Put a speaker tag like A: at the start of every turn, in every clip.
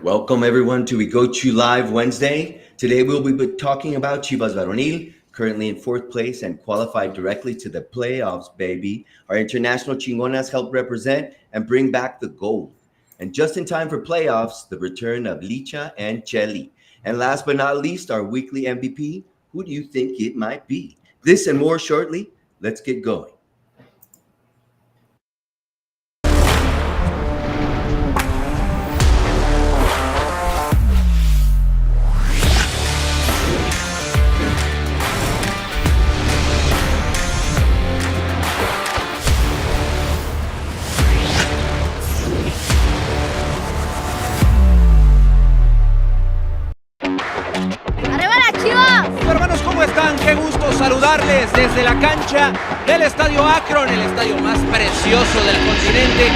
A: Welcome everyone to We Go To Live Wednesday. Today we'll be talking about Chivas Varonil, currently in fourth place and qualified directly to the playoffs, baby. Our international Chingonas help represent and bring back the gold. And just in time for playoffs, the return of Licha and Chelly. And last but not least, our weekly MVP. Who do you think it might be? This and more shortly. Let's get going.
B: Hermanos, ¿cómo están? Qué gusto saludarles desde la cancha del Estadio Akron, el estadio más precioso del continente.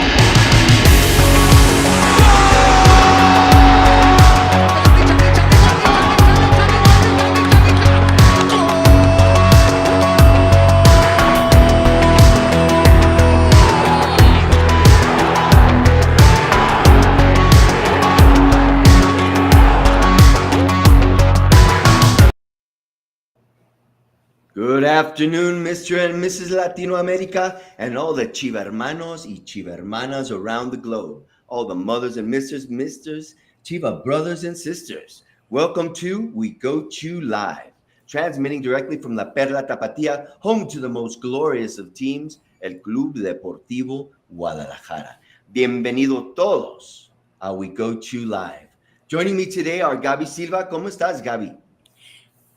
A: Good afternoon, Mr. and Mrs. Latino America, and all the Chiva hermanos y Chiva hermanas around the globe. All the mothers and misters, Chiva brothers and sisters. Welcome to We Go To Live, transmitting directly from La Perla Tapatía, home to the most glorious of teams, el Club Deportivo Guadalajara. Bienvenido todos a We Go To Live. Joining me today are Gaby Silva. ¿Cómo estás, Gaby?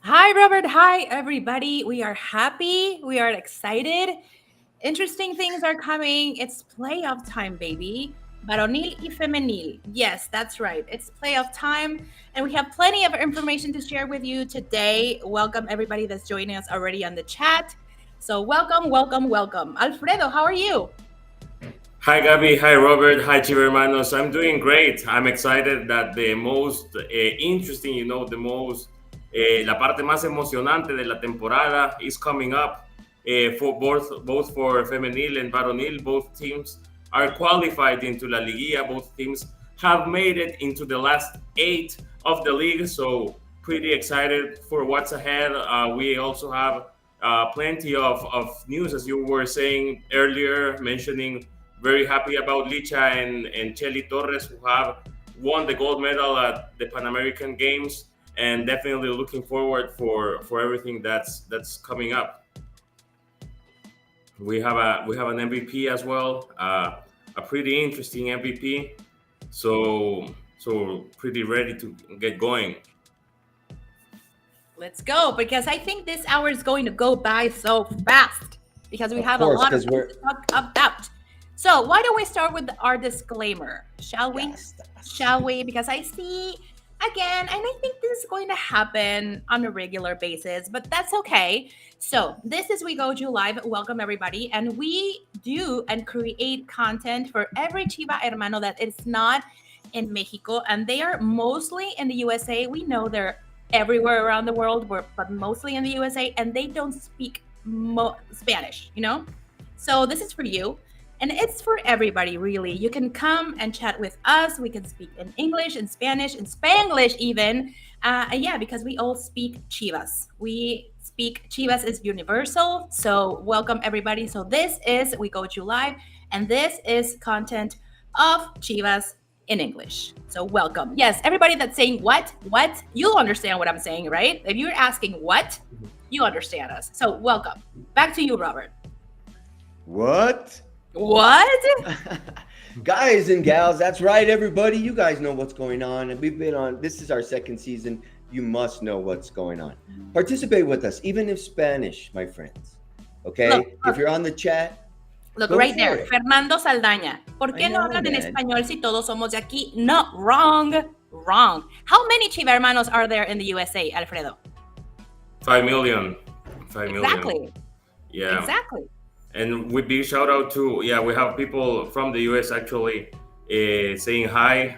C: Hi, Robert. Hi, everybody. We are happy. We are excited. Interesting things are coming. It's playoff time, baby. Varonil y femenil. Yes, that's right. It's playoff time. And we have plenty of information to share with you today. Welcome, everybody that's joining us already on the chat. So welcome. Alfredo, how are you?
D: Hi, Gaby. Hi, Robert. Hi, Chiva hermanos. I'm doing great. I'm excited that the most interesting, the most la parte más emocionante de la temporada is coming up for both for femenil and varonil. Both teams are qualified into La Liguilla. Both teams have made it into the last 8 of the league. So pretty excited for what's ahead. We also have plenty of news, as you were saying earlier, mentioning very happy about Licha and Chelly Torres, who have won the gold medal at the Pan American Games. And definitely looking forward for everything that's coming up. We have an MVP as well, a pretty interesting MVP. So pretty ready to get going.
C: Let's go, because I think this hour is going to go by so fast because we have a lot of things to talk about. So why don't we start with our disclaimer, shall we?
A: Yes.
C: Shall we? Because I see. Again, and I think this is going to happen on a regular basis, but that's okay. So this is We Go To Live. Welcome, everybody. And we do and create content for every Chiva hermano that is not in Mexico, and they are mostly in the USA. We know they're everywhere around the world, but mostly in the USA, and they don't speak Spanish, So this is for you. And it's for everybody, really. You can come and chat with us. We can speak in English, in Spanish, in Spanglish even. Because we all speak Chivas. We speak Chivas is universal. So welcome, everybody. So this is We Go To Live, and this is content of Chivas in English. So welcome. Yes, everybody that's saying what, you'll understand what I'm saying, right? If you're asking what, you understand us. So welcome. Back to you, Robert.
A: What? Guys and gals, that's right, everybody. You guys know what's going on. And we've been on, this is our second season. You must know what's going on. Participate with us, even in Spanish, my friends. Okay?
C: Look.
A: If you're on the chat.
C: Look, right there. Fernando Saldaña. ¿Por qué no hablan en español si todos somos de aquí? No, wrong. How many Chiva hermanos are there in the USA, Alfredo?
D: 5 million. 5 million.
C: Exactly.
D: Yeah.
C: Exactly.
D: And with big shout out to, we have people from the US actually saying hi.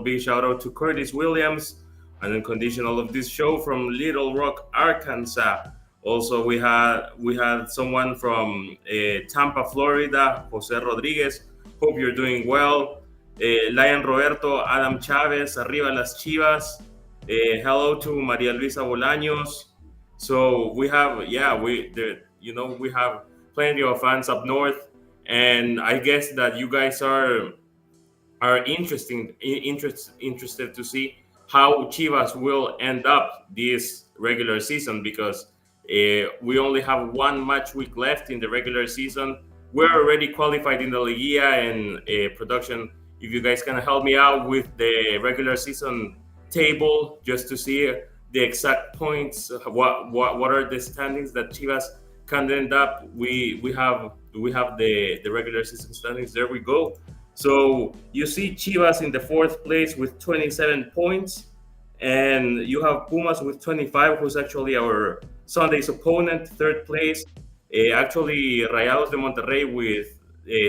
D: Big shout out to Curtis Williams, an unconditional of this show from Little Rock, Arkansas. Also, we had someone from Tampa, Florida, Jose Rodriguez. Hope you're doing well. Lion Roberto, Adam Chavez, arriba las Chivas. Hello to Maria Luisa Bolaños. So we have, yeah, we have plenty of fans up north, and I guess that you guys are interested to see how Chivas will end up this regular season because we only have one match week left in the regular season. We're already qualified in the Liguilla and production. If you guys can help me out with the regular season table just to see the exact points, what are the standings that Chivas can end up. We have the regular season standings. There we go. So you see Chivas in the fourth place with 27 points, and you have Pumas with 25, who's actually our Sunday's opponent, third place. Actually, Rayados de Monterrey with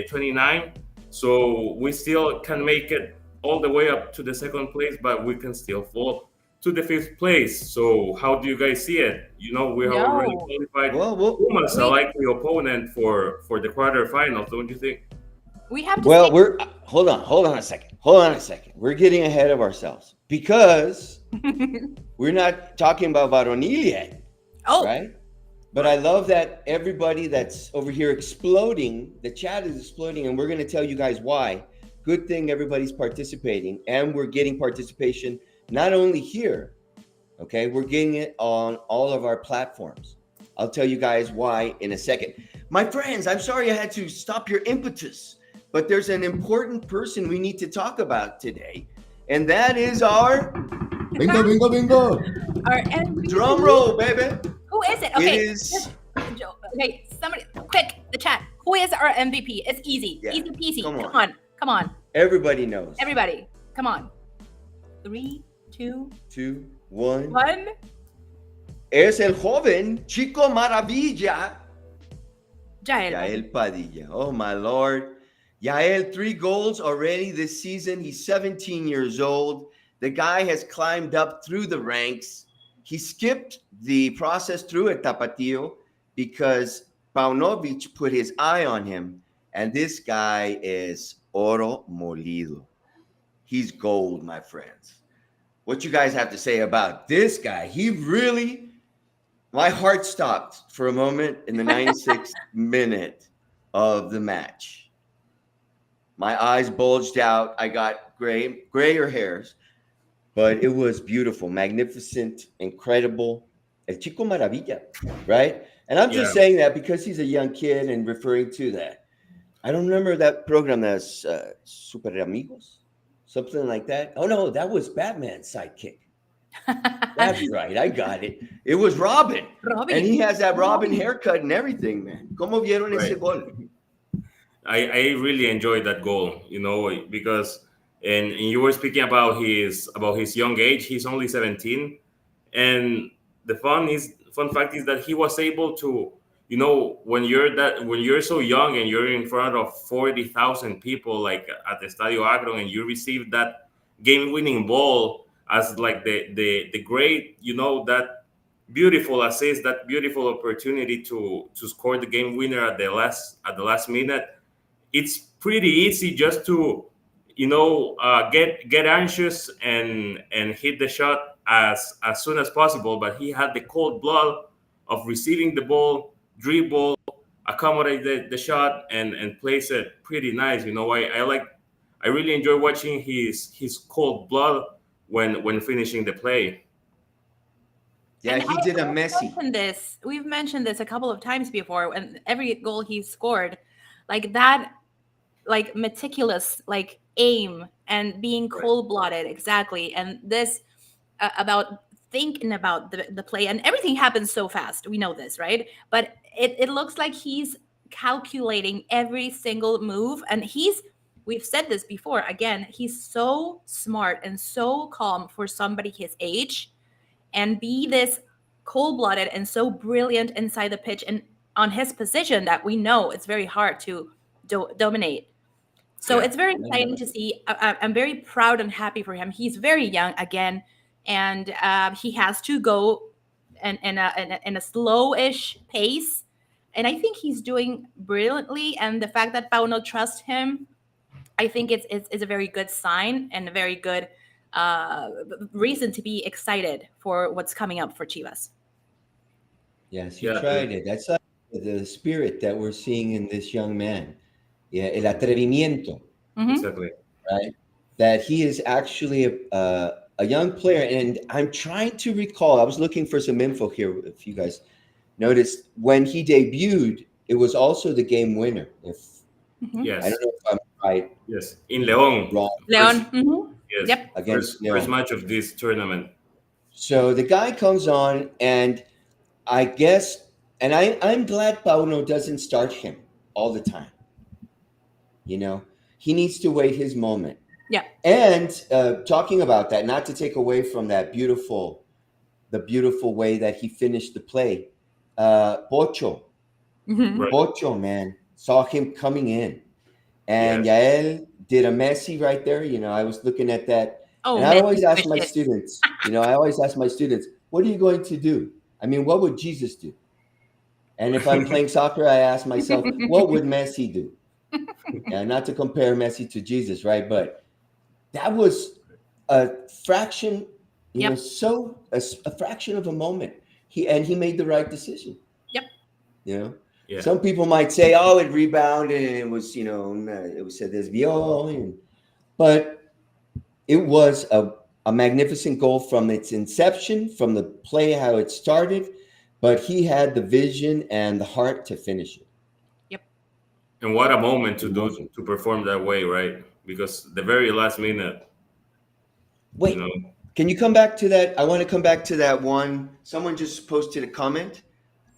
D: 29. So we still can make it all the way up to the second place, but we can still fall to the fifth place. So how do you guys see it? We have already
C: No,
D: qualified
A: Well,
D: Pumas, a
C: we
D: likely opponent for the quarterfinals, don't you think?
C: we have to
A: well,
C: say.
A: we're hold on a second. Hold on a second. We're getting ahead of ourselves because we're not talking about Varonil yet,
C: Oh,
A: right? But I love that everybody that's over here exploding, the chat is exploding, and we're going to tell you guys why. Good thing everybody's participating, and we're getting participation not only here, okay? We're getting it on all of our platforms. I'll tell you guys why in a second. My friends, I'm sorry I had to stop your impetus, but there's an important person we need to talk about today, and that is our bingo, bingo, bingo.
C: our MVP.
A: Drum roll, baby.
C: Who is it?
A: It
C: Okay.
A: is.
C: Okay, somebody, quick, the chat. Who is our MVP? It's easy.
A: Yeah,
C: Easy peasy.
A: come
C: Come
A: on.
C: on. Come on.
A: Everybody knows.
C: Everybody, come on. 3, 2,
A: 2, 1.
C: 1.
A: Es el joven Chico Maravilla,
C: Jael.
A: Yael Padilla. Oh, my Lord. Yael, 3 goals already this season. He's 17 years old. The guy has climbed up through the ranks. He skipped the process through at Tapatío because Paunovic put his eye on him. And this guy is oro molido. He's gold, my friends. What you guys have to say about this guy? He really, my heart stopped for a moment in the 96th minute of the match. My eyes bulged out. I got grayer hairs, but it was beautiful, magnificent, incredible. El Chico Maravilla, right? And I'm just saying that because he's a young kid and referring to that. I don't remember that program that's Super Amigos, something like that. Oh, no, that was Batman's sidekick. That's right. I got it. It was Robin. And he has that Robin haircut and everything, man. ¿Cómo vieron ese gol?
D: I really enjoyed that goal, because and you were speaking about his young age. He's only 17, and the fun fact is that he was able to, when you're so young and you're in front of 40,000 people like at the Estadio Akron, and you receive that game-winning ball as like the great, that beautiful assist, that beautiful opportunity to score the game winner at the last minute. It's pretty easy just to get anxious and hit the shot as soon as possible, but he had the cold blood of receiving the ball, dribble, accommodate the shot, and place it pretty nice. I really enjoy watching his cold blood when finishing the play.
A: Yeah,
C: And
A: he did a Messi.
C: We've mentioned this a couple of times before, and every goal he scored, like that, like meticulous, like aim and being cold-blooded, exactly. And this about thinking about the play, and everything happens so fast. We know this, right? But it looks like he's calculating every single move, and we've said this before. Again, he's so smart and so calm for somebody his age, and be this cold-blooded and so brilliant inside the pitch and on his position that we know it's very hard to dominate. So it's very exciting to see. I'm very proud and happy for him. He's very young again, and he has to go in a slow-ish pace. And I think he's doing brilliantly. And the fact that Pauno trusts him I think it's a very good sign and a very good reason to be excited for what's coming up for Chivas.
A: Yes, he
D: Yeah,
A: tried it. That's like the spirit that we're seeing in this young man. Yeah, el atrevimiento,
D: exactly.
A: right? That he is actually a young player. And I'm trying to recall, I was looking for some info here. If you guys noticed, when he debuted, it was also the game winner. If I
D: Yes,
A: don't know if I'm right,
D: yes. In León,
A: wrong,
C: Leon.
D: yes,
C: Yep.
A: against
D: first
A: Leon.
D: match of this tournament.
A: So the guy comes on, and I guess, and I'm glad Pauno doesn't start him all the time. You know, he needs to wait his moment.
C: Yeah.
A: And talking about that, not to take away from the beautiful way that he finished the play, Pocho,
C: Hmm.
D: Right.
A: Pocho, man, saw him coming in. And
D: Yes.
A: Yael did a Messi right there. You know, I was looking at that.
C: Oh,
A: And I
C: Messi
A: always ask my
C: wishes.
A: students, I always ask my students, what are you going to do? I mean, what would Jesus do? And if I'm playing soccer, I ask myself, what would Messi do? Yeah, not to compare Messi to Jesus, right? But that was a fraction,
C: Yep.
A: a fraction of a moment. He made the right decision.
C: Yep.
A: You know,
D: Yeah.
A: some people might say, "Oh, it rebounded and it was, it was said desvió," but it was a magnificent goal from its inception, from the play how it started. But he had the vision and the heart to finish it.
C: Yep.
D: And what a moment to
A: Emotion.
D: perform that way, right? Because the very last minute, you
A: Wait,
D: know.
A: can you come back to that? I want to come back to that one. Someone just posted a comment.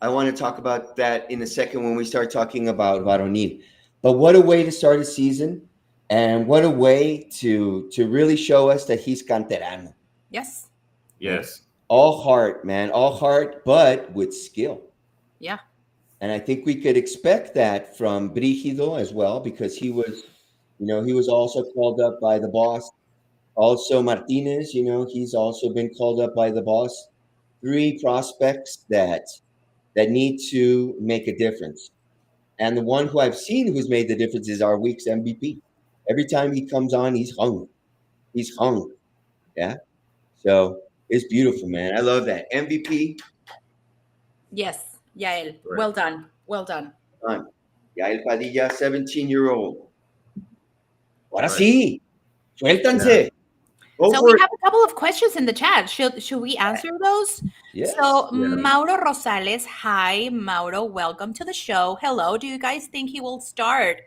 A: I want to talk about that in a second when we start talking about Varonil. But what a way to start a season, and what a way to really show us that he's canterano.
C: Yes.
D: Yes.
A: All heart, man, all heart, but with skill.
C: Yeah.
A: And I think we could expect that from Brigido as well, because he was also called up by the boss. Also Martinez, he's also been called up by the boss. Three prospects that need to make a difference. And the one who I've seen who's made the difference is our week's MVP. Every time he comes on, he's hung. He's hung. Yeah. So it's beautiful, man. I love that. MVP.
C: Yes. Yael.
D: Right.
C: Well done. Well done.
A: Done. Yael Padilla, 17-year-old. Ahora
D: Right.
A: sí. Suéltanse. Go
C: So
A: for
C: we
A: it.
C: have a couple of questions in the chat. Should we answer those?
A: Yes.
C: So
D: Yeah.
C: Mauro Rosales, hi Mauro, welcome to the show. Hello. Do you guys think he will start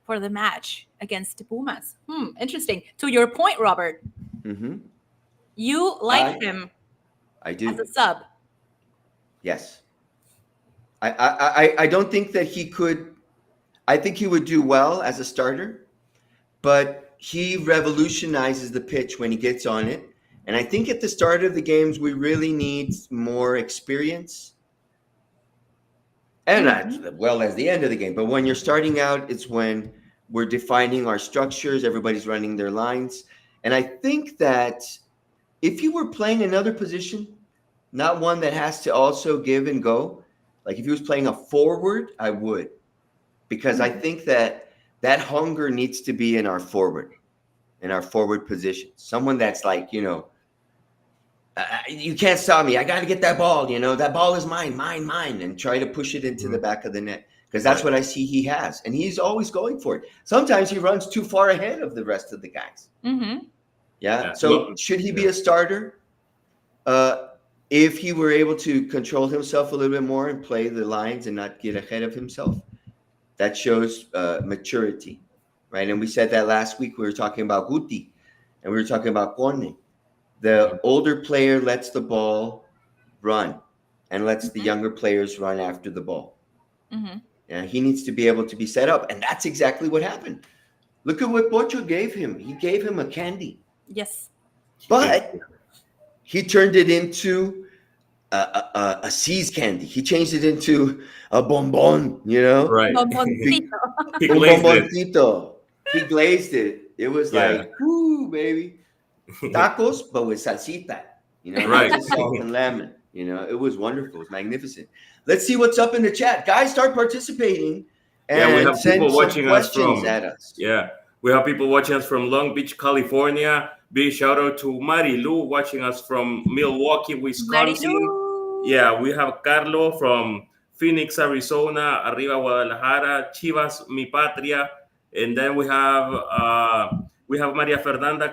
C: for the match against the Pumas? Interesting. To your point, Robert,
A: Mm-hmm.
C: you like him
A: I
C: as
A: do.
C: a sub.
A: Yes. I don't think that he could. I think he would do well as a starter, but he revolutionizes the pitch when he gets on it. And I think at the start of the games, we really need more experience. And as well as the end of the game. But when you're starting out, it's when we're defining our structures, everybody's running their lines. And I think that if you were playing another position, not one that has to also give and go, like if he was playing a forward, I would. Because I think that hunger needs to be in our forward position. Someone that's like, you can't stop me. I got to get that ball. That ball is mine, and try to push it into the back of the net. Because that's what I see he has. And he's always going for it. Sometimes he runs too far ahead of the rest of the guys.
C: Mm-hmm.
A: Yeah. So should he be a starter? If he were able to control himself a little bit more and play the lines and not get ahead of himself, that shows maturity, right? And we said that last week. We were talking about Guti, and we were talking about Corne. The older player lets the ball run and lets the younger players run after the ball.
C: Mm-hmm.
A: And he needs to be able to be set up, and that's exactly what happened. Look at what Pocho gave him. He gave him a candy,
C: Yes.
A: but he turned it into a C's candy. He changed it into a bonbon,
D: Right.
C: Bomboncito.
D: He
A: Un
D: glazed it.
A: bomboncito. He glazed it. It was like, whoo, baby. Tacos, but with salsita,
D: Right.
A: not just salt and lemon. It was wonderful. It was magnificent. Let's see what's up in the chat. Guys, start participating and
D: Yeah, we have
A: send
D: people
A: some
D: watching us
A: questions
D: from.
A: at us.
D: Yeah, We have people watching us from Long Beach, California. Big shout out to Marilu watching us from Milwaukee, Wisconsin.
C: Marilu.
D: Yeah, we have Carlo from Phoenix, Arizona, Arriba Guadalajara, Chivas, Mi Patria, and then we have Maria Fernanda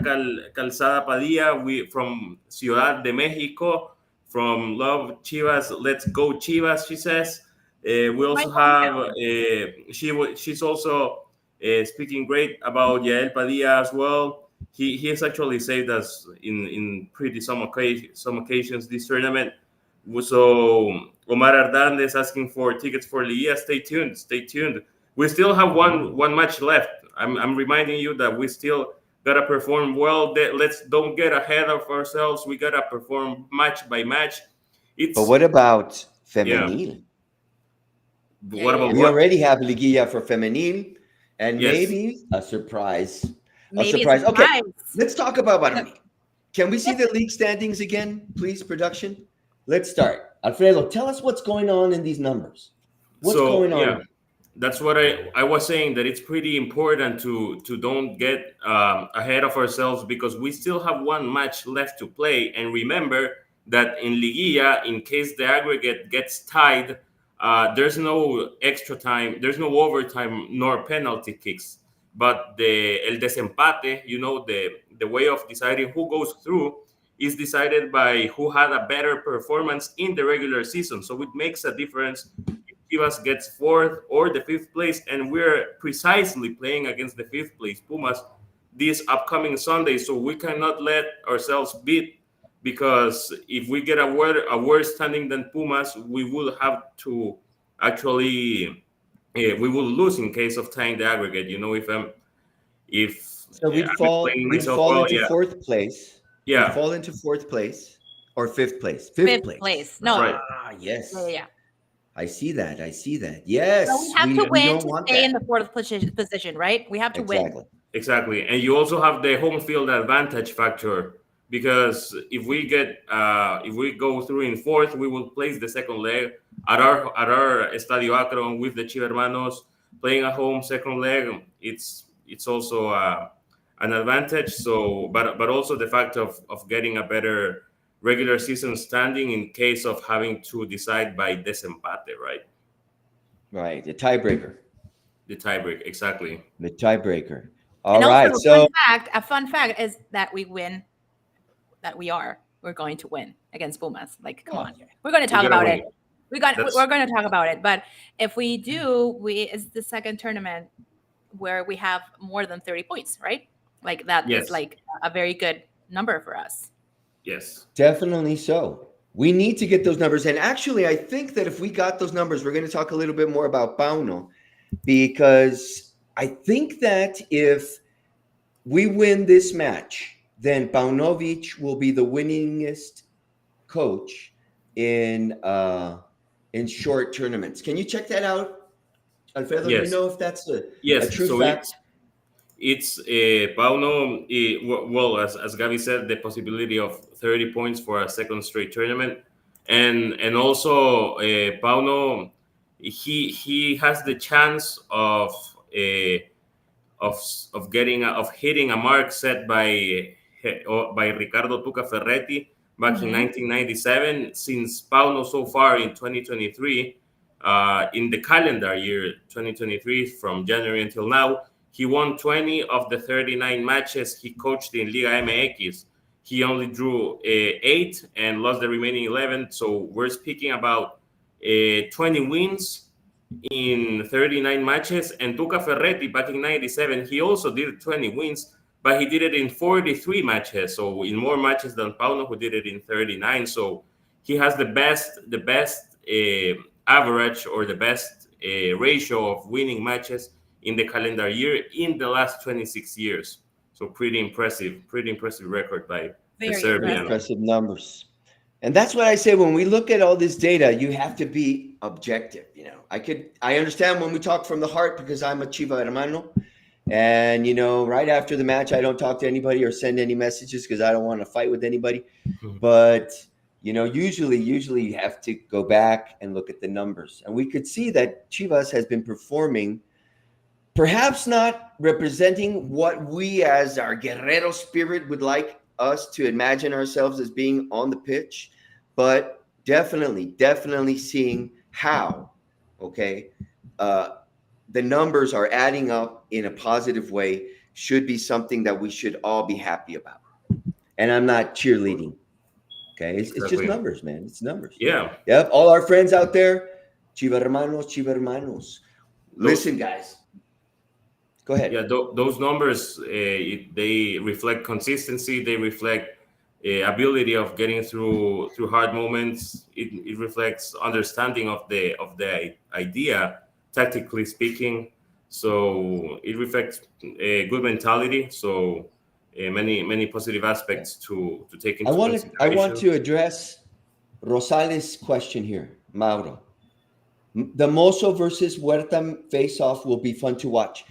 D: Calzada Padilla, from Ciudad de Mexico, from Love Chivas, Let's Go Chivas, she says. We
C: My
D: also have
C: hometown.
D: she's also speaking great about Yael Padilla as well. He has actually saved us in pretty some occasions this tournament. So Omar Ardan is asking for tickets for Liguilla. Stay tuned. Stay tuned. We still have one match left. I'm reminding you that we still gotta perform well. Let's don't get ahead of ourselves. We gotta perform match by match.
A: But what about
D: Yeah.
A: femenil?
D: What about
A: We
D: what?
A: already have Liguilla for femenil, and
D: Yes.
A: maybe a surprise.
C: Maybe
A: a surprise. Okay,
C: surprise.
A: let's talk about Baroni. Can we see the league standings again, please, production? Let's start. Alfredo, tell us what's going on in these numbers. What's going on?
D: Yeah, that's what I was saying, that it's pretty important to don't get ahead of ourselves, because we still have one match left to play. And remember that in Liguilla, in case the aggregate gets tied, there's no extra time, there's no overtime nor penalty kicks. But el desempate, the way of deciding who goes through is decided by who had a better performance in the regular season. So it makes a difference if Chivas gets fourth or the fifth place, and we're precisely playing against the fifth place Pumas this upcoming Sunday. So we cannot let ourselves beat, because if we get a worse standing than Pumas, we will have to actually we will lose in case of tying the aggregate. If
A: So we'd fall into fourth place.
D: Yeah.
A: We'd fall into fourth place or fifth place.
C: Fifth place. No.
D: Right.
A: Yes.
C: Yeah.
A: I see that. Yes.
C: So we have to win to stay in the fourth position, right? We have to win.
D: Exactly. And you also have the home field advantage factor, because if we go through in fourth, we will place the second leg at our Estadio Akron with the Chivermanos playing at home. Second leg, it's also an advantage. So, but also the fact of getting a better regular season standing in case of having to decide by desempate, right?
A: Right. The tiebreaker.
D: Exactly.
A: The tiebreaker. All right. So
C: a fun fact is that we win. We're going to win against Pumas. Like, come on, we're going to talk about it. We're going to talk about it. But if we do, it's the second tournament where we have more than 30 points, right? Like that is like a very good number for us.
D: Yes,
A: definitely so. We need to get those numbers. And actually, I think that if we got those numbers, we're going to talk a little bit more about Pauno, because I think that if we win this match, then Paunovic will be the winningest coach in short tournaments. Can you check that out, Alfredo?
D: Yes.
A: Do you know if that's a true fact?
D: It's Pauno. Well, as Gabi said, the possibility of 30 points for a second straight tournament, and also Pauno, he has the chance of hitting a mark set by Ricardo Tuca Ferretti back in 1997. Since Pauno so far in 2023, in the calendar year 2023, from January until now, he won 20 of the 39 matches he coached in Liga MX. He only drew 8 and lost the remaining 11. So we're speaking about 20 wins in 39 matches. And Tuca Ferretti back in 97, he also did 20 wins, but he did it in 43 matches. So in more matches than Pauno, who did it in 39. So he has the best average, or the best ratio of winning matches in the calendar year in the last 26 years. So pretty impressive record by the Serbian.
A: Impressive numbers. And that's what I say, when we look at all this data, you have to be objective. I understand when we talk from the heart, because I'm a Chiva hermano, and right after the match, I don't talk to anybody or send any messages because I don't want to fight with anybody. But usually you have to go back and look at the numbers, and we could see that Chivas has been performing perhaps not representing what we as our guerrero spirit would like us to imagine ourselves as being on the pitch, but definitely seeing how, okay, the numbers are adding up in a positive way should be something that we should all be happy about. And I'm not cheerleading. Okay, it's just
D: Exactly.
A: numbers, man. It's numbers.
D: Yeah.
A: Yep. All our friends out there, Chiva hermanos. Listen, guys. Go ahead.
D: Yeah, those numbers they reflect consistency. They reflect ability of getting through hard moments. It reflects understanding of the idea, tactically speaking. So it reflects a good mentality. So many positive aspects to take into consideration.
A: I want to address Rosales' question here, Mauro. The Mozo versus Huerta face-off will be fun to watch.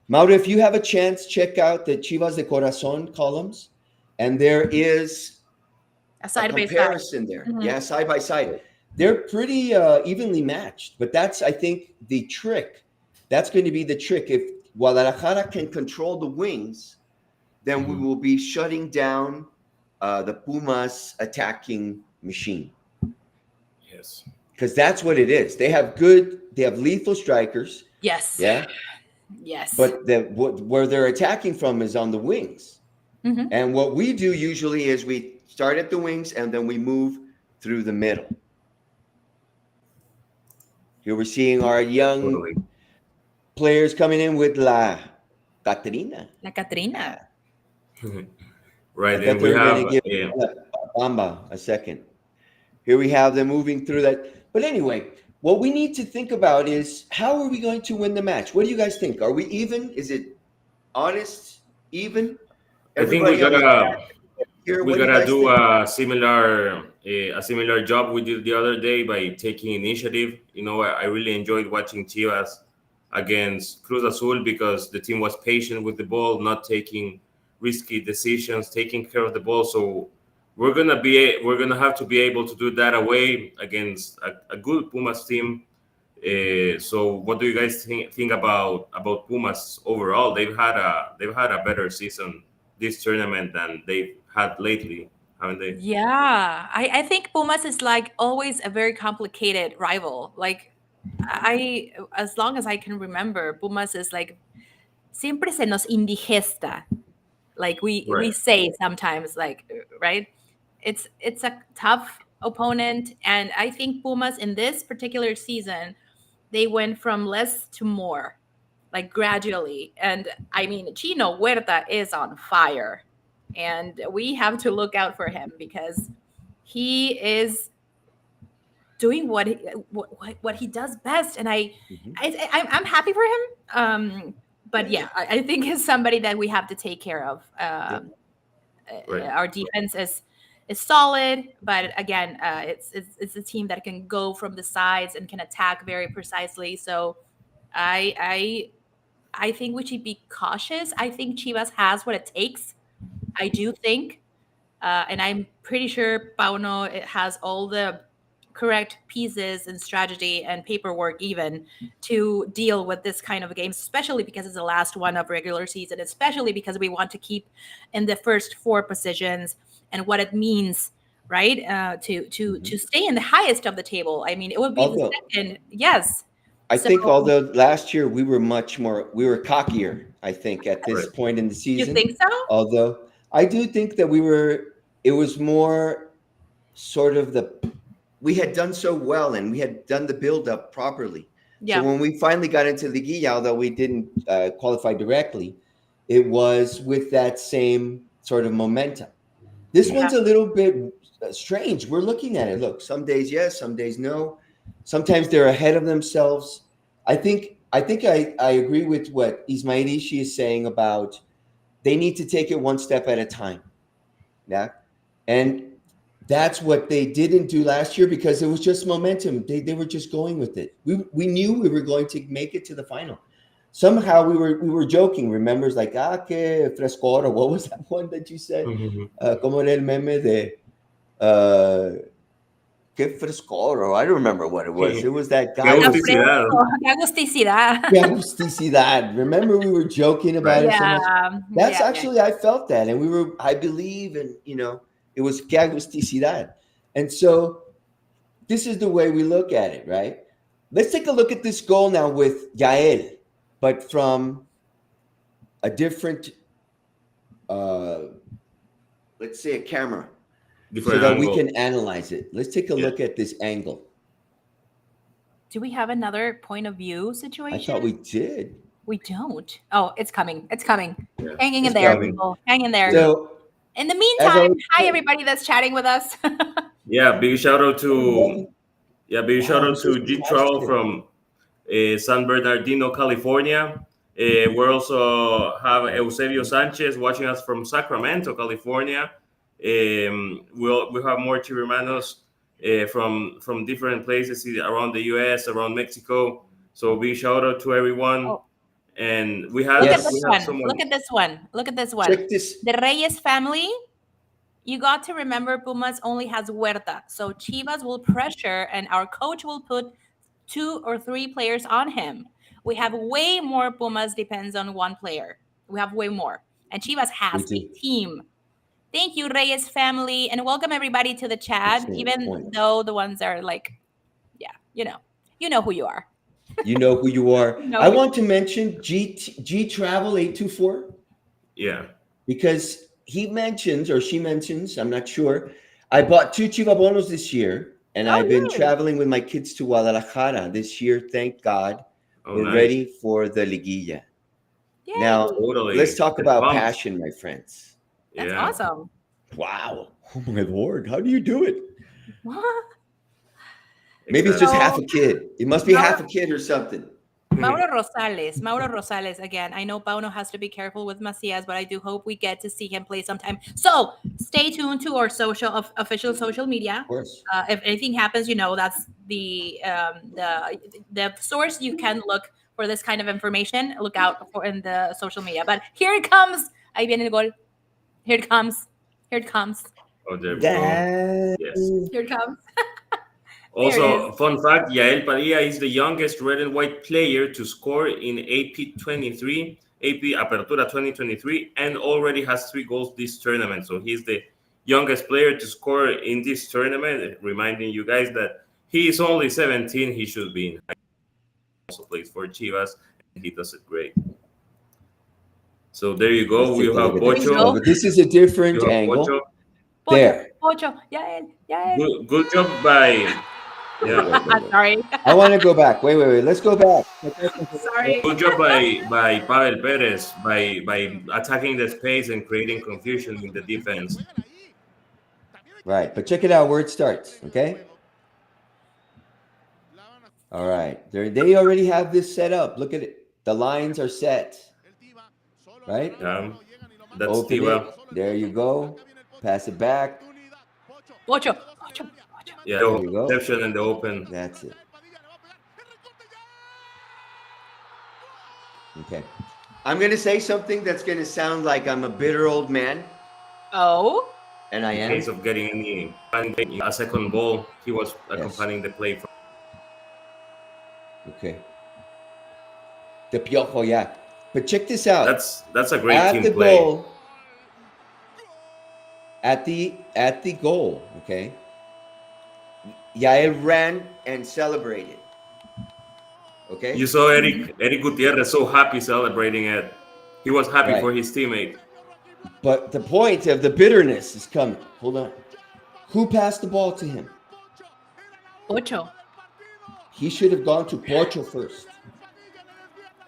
A: Mauro, if you have a chance, check out the Chivas de Corazon columns, and there is
C: A side by side.
A: comparison there.
C: Mhm.
A: Yeah, side by side. They're pretty evenly matched, but that's, I think, the trick. That's going to be the trick. If Guadalajara can control the wings, then we will be shutting down the Pumas attacking machine.
D: Yes.
A: Because that's what it is. They have lethal strikers.
C: Yes.
A: Yeah.
C: Yes.
A: But where they're attacking from is on the wings.
C: Mhm.
A: And what we do usually is we start at the wings and then we move through the middle. Here we're seeing our young players coming in with La Catrina.
C: La Catrina.
D: Right.
A: I bet
D: And we
A: they're
D: have
A: going to give Bamba a second. Here we have them moving through that. But anyway, what we need to think about is how are we going to win the match? What do you guys think? Are we even? Is it honest, even?
D: I think we gotta do
A: think?
D: a similar job we did the other day by taking initiative. You know, I really enjoyed watching Chivas against Cruz Azul because the team was patient with the ball, not taking risky decisions, taking care of the ball. So we're gonna have to be able to do that away against a good Pumas team. So what do you guys think about Pumas overall? They've had a better season this tournament than they've had lately, haven't they?
C: Yeah. I think Pumas is like always a very complicated rival. Like as long as I can remember, Pumas is like siempre se nos indigesta. Like we
D: Right.
C: say sometimes, like, right? It's a tough opponent, and I think Pumas in this particular season, they went from less to more, like gradually. And I mean, Chino Huerta is on fire, and we have to look out for him because he is doing what he does best, and I'm happy for him. But yeah, I think he's somebody that we have to take care of.
D: Right.
C: Our defense is solid, but again, it's a team that can go from the sides and can attack very precisely. So I think we should be cautious. I think Chivas has what it takes. I do think, and I'm pretty sure Pauno it has all the correct pieces and strategy and paperwork even to deal with this kind of a game, especially because it's the last one of regular season, especially because we want to keep in the first four positions and what it means, right? To stay in the highest of the table. I mean, it would be the second. Yes.
A: I think although last year we were cockier, I think, at this point in the season.
C: You think so?
A: Although I do think that it was more sort of we had done so well and we had done the build-up properly.
C: Yeah.
A: So when we finally got into Liguilla, although we didn't qualify directly, it was with that same sort of momentum. This one's a little bit strange. We're looking at it. Look, some days yes, some days no. Sometimes they're ahead of themselves. I think I agree with what Ismail Ishi is saying about they need to take it one step at a time. Yeah. And that's what they didn't do last year because it was just momentum. They were just going with it. We knew we were going to make it to the final. Somehow we were joking. Remember, it's like, que frescor, or what was that one that you said? Como era el meme de Que frescoro. I don't remember what it was. It was that
D: Qué
A: guy.
D: agusticidad.
C: Qué agusticidad.
A: Que agusticidad. Remember we were joking about it so much? That's actually, I felt that. And I believe, and it was que agusticidad. And so this is the way we look at it, right? Let's take a look at this goal now with Yael, but from a different, let's say a camera,
D: Different
A: so that
D: angle.
A: we can analyze it. Let's take a look at this angle.
C: Do we have another point of view
A: I
C: situation?
A: thought we did.
C: We don't. Oh, it's coming. It's coming.
D: Yeah.
C: Hanging in
A: It's
C: there,
A: coming.
C: people. Hang in there.
A: So,
C: In the
A: As I
C: meantime,
A: was
C: hi
A: saying-
C: everybody that's chatting with us.
D: Yeah, big shout out to
A: Wow, this is
D: G Troll
A: fantastic.
D: from San Bernardino, California. We also have Eusebio Sanchez watching us from Sacramento, California. We have more Chivermanos from different places around the U.S., around Mexico. So big shout out to everyone.
C: Oh.
D: And we have
C: Look
A: Yes.
C: at this
D: we
C: one.
D: have someone.
C: Look at this one. Look at this one.
A: check this.
C: The Reyes family. You got to remember Pumas only has Huerta. So Chivas will pressure and our coach will put 2 or 3 players on him. We have way more Pumas depends on one player. We have way more. And Chivas has
A: We
C: a
A: do.
C: team. Thank you, Reyes family. And welcome everybody to the chat,
A: Excellent
C: even
A: point.
C: though the ones are like, yeah, you know who you are.
A: You know who you are.
C: You know
A: I
C: who-
A: want to mention G Travel 824
D: Yeah.
A: because he mentions or she mentions, I'm not sure. I bought 2 Chivabonos this year, and
C: Oh,
A: I've been
C: yay.
A: traveling with my kids to Guadalajara this year. Thank God,
D: Oh,
A: we're
D: nice.
A: ready for the Liguilla.
C: Yay.
A: Now,
D: Totally.
A: let's talk about
D: Pumped.
A: passion, my friends.
C: That's
D: Yeah.
C: awesome.
A: Wow. Oh my Lord. How do you do it?
C: What?
A: Maybe it's just
C: So-
A: half a kid. It must be
C: Now-
A: half a kid or something.
C: Mauro Rosales again. I know Pauno has to be careful with Macias, but I do hope we get to see him play sometime. So stay tuned to our official social media.
A: Of course.
C: If anything happens, that's the source you can look for this kind of information. Look out for in the social media. But here it comes. Ahí viene el gol. Here it comes. Here it comes.
D: Oh, there we go.
A: That-
D: Yes.
C: Here it comes.
D: Also, fun fact, Yael Padilla is the youngest red and white player to score in AP Apertura 2023, and already has 3 goals this tournament. So he's the youngest player to score in this tournament, reminding you guys that he is only 17. He should be in high school. Also plays for Chivas, and he does it great. So there you go.
A: Let's
D: We
A: take a
D: have
A: look at this.
D: Pocho.
A: But this is a different
D: You have
A: angle.
D: Pocho.
A: There.
C: Pocho. Yael.
D: Good job by... Yeah.
C: Sorry.
A: I want to go back. Wait. Let's go back.
C: Sorry.
D: Good job by Pavel Perez by attacking the space and creating confusion in the defense.
A: Right. But check it out where it starts. Okay. All right. They already have this set up. Look at it. The lines are set. Right.
D: That's
A: Open
D: Tiva.
A: it. There you go. Pass it back.
C: Pocho.
D: Yeah,
A: There you go.
D: interception in the open.
A: That's it. Okay. I'm going to say something that's going to sound like I'm a bitter old man,
C: Oh.
A: and I
D: In
A: am.
D: case of getting a second ball, he was accompanying the play.
A: Okay. The Piojo, yeah. But check this out.
D: That's a great
A: At
D: team
A: the
D: play.
A: goal. At the goal, okay? Yael ran and celebrated. Okay?
D: You saw Eric Gutierrez so happy celebrating it. He was happy
A: Right.
D: for his teammate.
A: But the point of the bitterness is coming. Hold on. Who passed the ball to him?
C: Pocho.
A: He should have gone to Pocho first.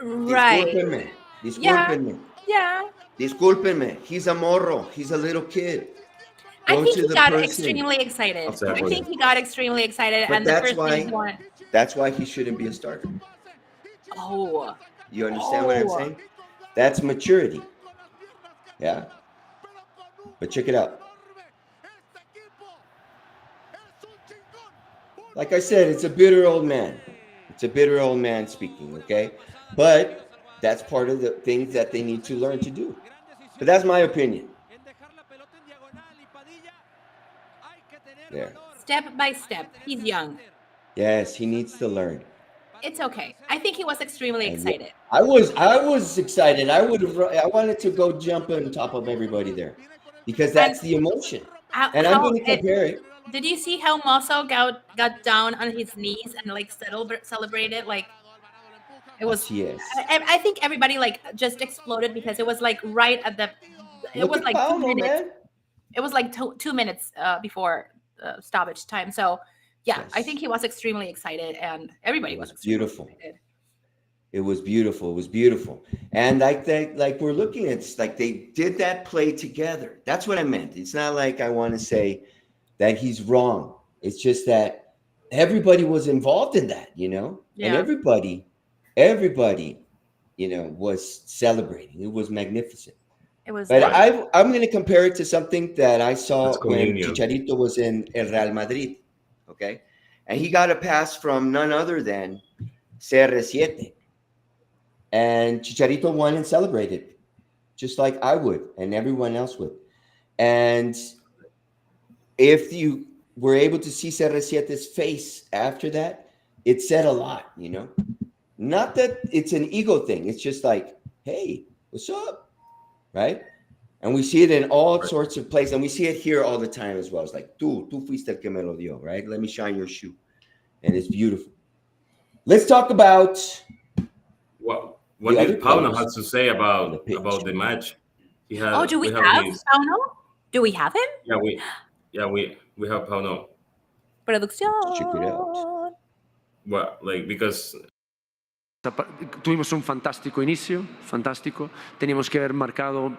C: Right.
A: Discúlpenme.
C: Yeah.
A: Discúlpenme. He's a morro. He's a little kid.
C: I
A: Go
C: think
A: to
C: he
A: the
C: got
A: person.
C: extremely excited.
D: Exactly.
C: I think he got extremely excited,
A: But
C: and the
A: that's
C: first thing he
A: why-
C: wanted.
A: That's why he shouldn't be a starter.
C: Oh.
A: You understand what I'm
C: Oh.
A: saying? That's maturity. Yeah. But check it out. Like I said, it's a bitter old man. It's a bitter old man speaking, okay? But that's part of the things that they need to learn to do. But that's my opinion. There.
C: step by step. He's young.
A: Yes, he needs to learn.
C: It's okay. I think he was extremely
A: And
C: excited.
A: I was excited. I wanted to go jump on top of everybody there because
C: And
A: that's the emotion.
C: how,
A: And I'm
C: how
A: going to
C: it,
A: compare it.
C: did you see how Mosso got down on his knees and like celebrated? Like it was.
A: Así es.
C: I think everybody like just exploded because it was like right at the. It
A: Look
C: was
A: at
C: like 2
A: Paulo,
C: minutes.
A: man.
C: It was like 2 minutes before stoppage time. So yeah, I
A: Yes.
C: think he was extremely excited, and everybody
A: It
C: was
A: was
C: extremely
A: beautiful.
C: excited.
A: It was beautiful. It was beautiful. And like we're looking at, it's like they did that play together. That's what I meant. It's not like I want to say that he's wrong. It's just that everybody was involved in that, and
C: Yeah.
A: everybody, was celebrating. It was magnificent.
C: It was.
A: But
D: Right.
A: I'm going to compare it to something that I
D: That's
A: saw when
D: communion.
A: Chicharito was in El Real Madrid. Okay. And he got a pass from none other than CR7. And Chicharito won and celebrated, just like I would and everyone else would. And if you were able to see CR7's face after that, it said a lot, Not that it's an ego thing. It's just like, hey, what's up? Right? And we see it in all sorts of places. And we see it here all the time as well. It's like, tú fuiste el que me lo dio, right? Let me shine your shoe. And it's beautiful. Let's talk about
D: What
A: the other
D: did Pauno
A: players
D: have to say
A: on the pitch.
D: about the match?
C: Oh, do we
D: have
C: have
D: his
C: Pauno? Do we have him?
D: we have Pauno.
C: Producción.
A: Check it out.
D: Well, like because
E: Tuvimos un fantástico inicio, fantástico. Teníamos que haber marcado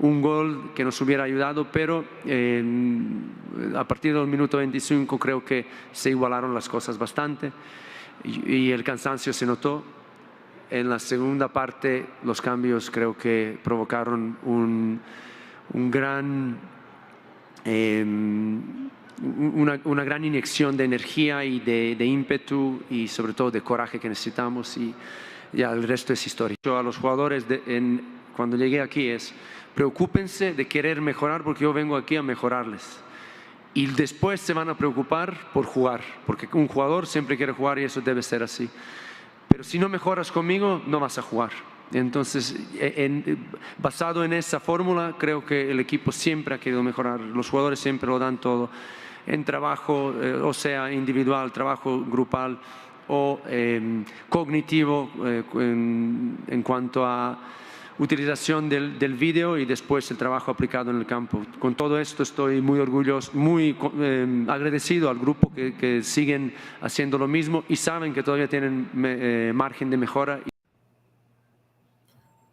E: un gol que nos hubiera ayudado, pero a partir del minuto 25 creo que se igualaron las cosas bastante y el cansancio se notó. En la segunda parte los cambios creo que provocaron un gran... una gran inyección de energía y de ímpetu y sobre todo de coraje que necesitamos, y ya el resto es historia. Yo a los jugadores cuando llegué aquí es: preocúpense de querer mejorar, porque yo vengo aquí a mejorarles, y después se van a preocupar por jugar, porque un jugador siempre quiere jugar y eso debe ser así, pero si no mejoras conmigo no vas a jugar. Entonces, basado en esa fórmula, creo que el equipo siempre ha querido mejorar. Los jugadores siempre lo dan todo en trabajo, o sea, individual, trabajo grupal o cognitivo, en cuanto a utilización del vídeo y después el trabajo aplicado en el campo. Con todo esto estoy muy orgulloso, muy agradecido al grupo que siguen haciendo lo mismo y saben que todavía tienen margen de mejora.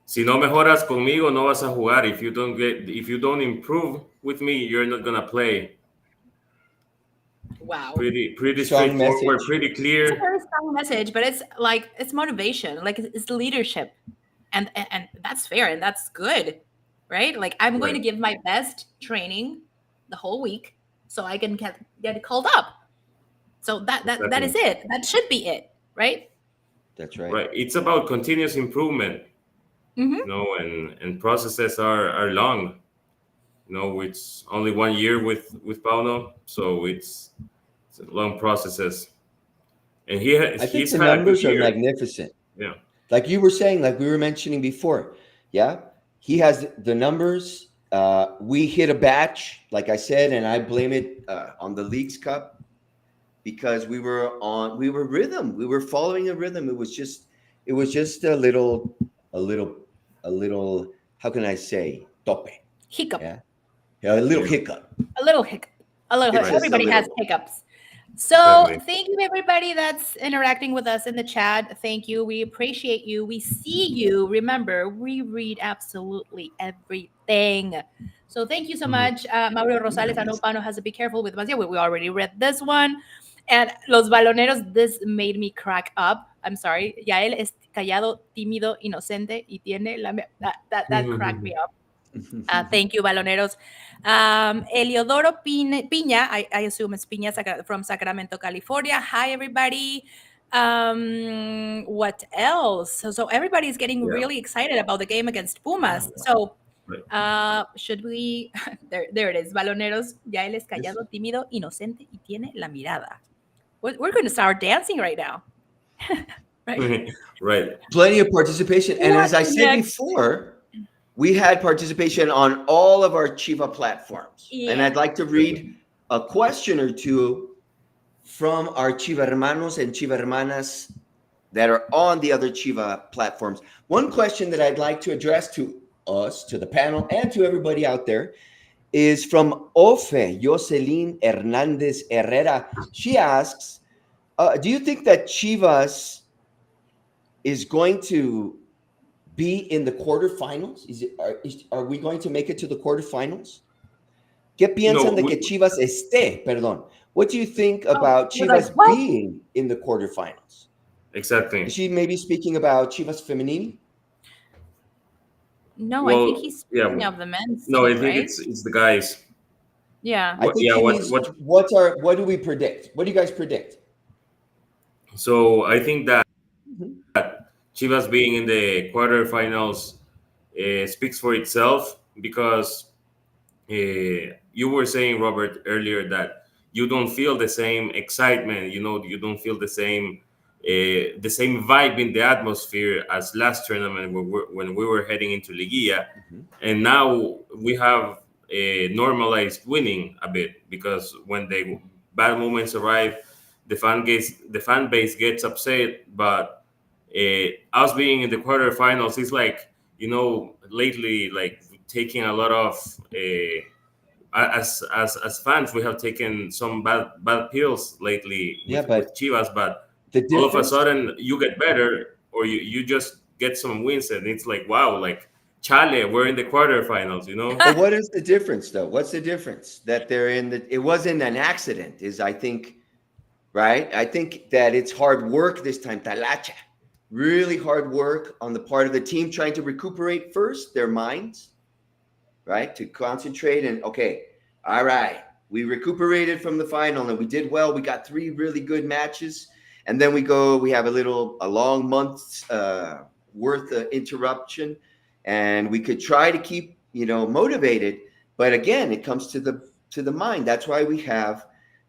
D: si no mejoras conmigo, no vas a jugar. If you don't improve with me, you're not gonna play.
C: Wow.
D: Pretty
A: Strong
D: straightforward,
A: message.
D: pretty
C: It's a
D: clear.
C: very strong message, but it's motivation, like it's leadership, and that's fair and that's good, right? Like I'm going to
D: Right.
C: give my best training the whole week so I can get called up. So that is it. That should be it, right?
A: That's right.
D: Right. It's about continuous improvement.
C: Mhm.
D: And processes are long. It's only 1 year with Pauno, so it's long processes. And
A: I think
D: he's
A: the
D: had a good
A: numbers are
D: year.
A: magnificent.
D: Yeah.
A: Like you were saying, like we were mentioning before. Yeah. He has the numbers. We hit a batch, like I said, and I blame it on the Leagues Cup because we were rhythm. We were following a rhythm. It was just a little, how can I say? Tope.
C: Hiccup.
A: Yeah. A little hiccup.
C: A little hiccup.
A: It's just a
C: Everybody has
A: little.
C: hiccups. So
D: Exactly.
C: thank you everybody that's interacting with us in the chat. Thank you. We appreciate you. We see you. Remember, we read absolutely everything. So thank you so much. Mauro Rosales, I know Pano has to be careful with us. Yeah, we already read this one. And Los Baloneros, this made me crack up. I'm sorry. Yael es callado, tímido, inocente y tiene that cracked me up. Thank you, Baloneros. Eliodoro Piña, I assume it's Piña from Sacramento, California. Hi, everybody. What else? So everybody's getting really excited about the game against Pumas. So Should we? There it is. Baloneros, ya él es callado, tímido, inocente y tiene la mirada. We're going to start dancing right now. Right?
D: Right.
A: Plenty of participation. And
C: What
A: as I said
C: next?
A: before, we had participation on all of our Chiva platforms. And
C: Yeah.
A: I'd like to read a question or two from our Chiva hermanos and Chiva hermanas that are on the other Chiva platforms. One question that I'd like to address to us, to the panel, and to everybody out there is from Ofe Jocelyn Hernandez Herrera. She asks, do you think that Chivas is going to be in the quarterfinals? Are we going to make it to the quarterfinals? ¿Qué piensan de que Chivas esté? Perdón. What do you think about Chivas being in the quarterfinals?
D: Exactly.
A: Is she maybe speaking about Chivas Femenil?
C: No,
D: Well,
C: I think he's speaking of the men's
D: No,
C: team,
D: I think
C: right?
D: it's the guys.
C: Yeah.
A: I think he means what do we predict? What do you guys predict?
D: So I think that Chivas being in the quarterfinals speaks for itself, because you were saying, Robert, earlier that you don't feel the same excitement. You don't feel the same vibe in the atmosphere as last tournament when we were heading into Liguilla, and now we have normalized winning a bit, because when the bad moments arrive, the fan base gets upset. But us being in the quarterfinals is like, lately, like, taking a lot of as fans, we have taken some bad pills lately with Chivas, but all of a sudden you get better, or you just get some wins, and it's like, wow, like, chale, we're in the quarterfinals,
A: But what is the difference, though? What's the difference? That they're in the, it wasn't an accident, is, I think, right? I think that it's hard work this time, talacha. Really hard work on the part of the team, trying to recuperate first their minds, right? To concentrate and, okay, all right, we recuperated from the final and we did well. We got 3 really good matches. And then we have a long month's worth of interruption, and we could try to keep, motivated. But again, it comes to the mind. That's why we have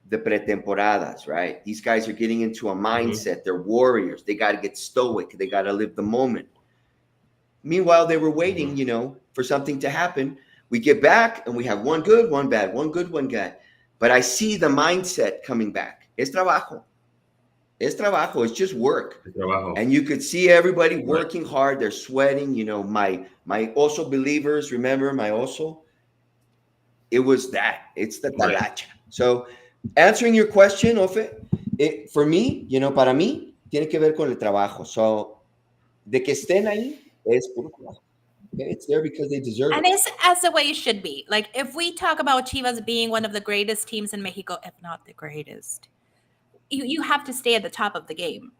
A: the pretemporadas, right? These guys are getting into a mindset. They're warriors. They got to get stoic. They got to live the moment. Meanwhile, they were waiting, for something to happen. We get back and we have one good, one bad, one good, one bad. But I see the mindset coming back. Es trabajo. Es trabajo. It's just work. And you could see everybody working hard. They're sweating. My Oso believers, remember my Oso? It was that. It's the talacha. Right. So answering your question, Ofe, for me, para mí, tiene que ver con el trabajo. So, de que estén ahí, es puro trabajo. Okay? It's there because they deserve it.
C: And it's as the way it should be. Like, if we talk about Chivas being one of the greatest teams in Mexico, if not the greatest, you have to stay at the top of the game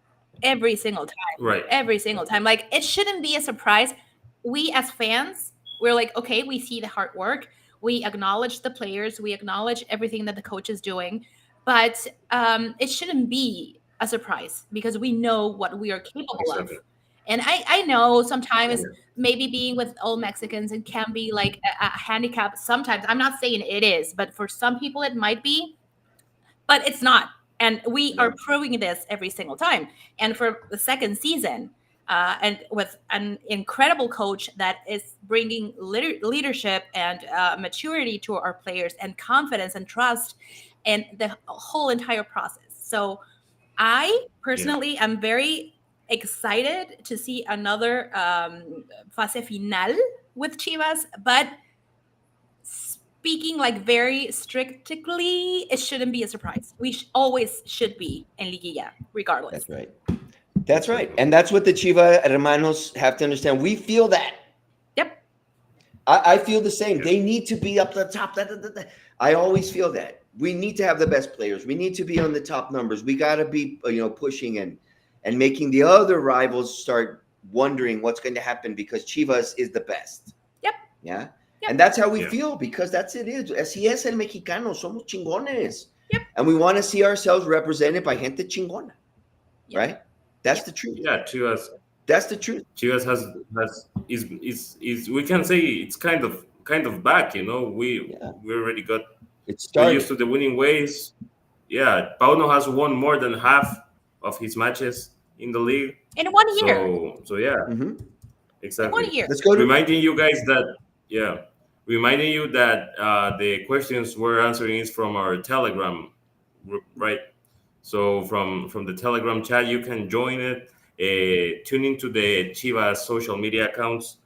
C: every single time.
D: Right.
C: Every single time. Like, it shouldn't be a surprise. We as fans, we're like, okay, we see the hard work. We acknowledge the players. We acknowledge everything that the coach is doing. But it shouldn't be a surprise, because we know what we are capable of. And I know sometimes maybe being with all Mexicans, it can be like a handicap. Sometimes, I'm not saying it is, but for some people it might be, but it's not. And we are proving this every single time. And for the second season, and with an incredible coach that is bringing leadership and maturity to our players, and confidence and trust, and the whole entire process. So I personally am very excited to see another fase final with Chivas, but speaking like very strictly, it shouldn't be a surprise. We always should be in Liguilla, regardless.
A: That's right. That's right. And that's what the Chiva hermanos have to understand. We feel that.
C: Yep.
A: I feel the same. They need to be up the top. I always feel that. We need to have the best players. We need to be on the top numbers. We got to be, pushing and making the other rivals start wondering what's going to happen, because Chivas is the best.
C: Yep.
A: Yeah. Yep. And that's how we feel, because that's it is. Así es el mexicano. Somos chingones.
C: Yep.
A: And we want to see ourselves represented by gente chingona. Yep. Right? That's the truth.
D: Yeah,
A: That's the truth.
D: Chivas is we can say it's kind of back.
A: Yeah,
D: We already got
A: it
D: used
A: started.
D: to the winning ways. Yeah, Pauno has won more than half of his matches in the league.
C: In 1 year.
D: So yeah,
A: Hmm.
C: In
D: exactly.
C: 1 year.
A: Let's go to.
D: Reminding you guys that yeah, reminding you that the questions we're answering is from our Telegram group, right? So from the Telegram chat, you can join it. Tune into the Chivas social media accounts,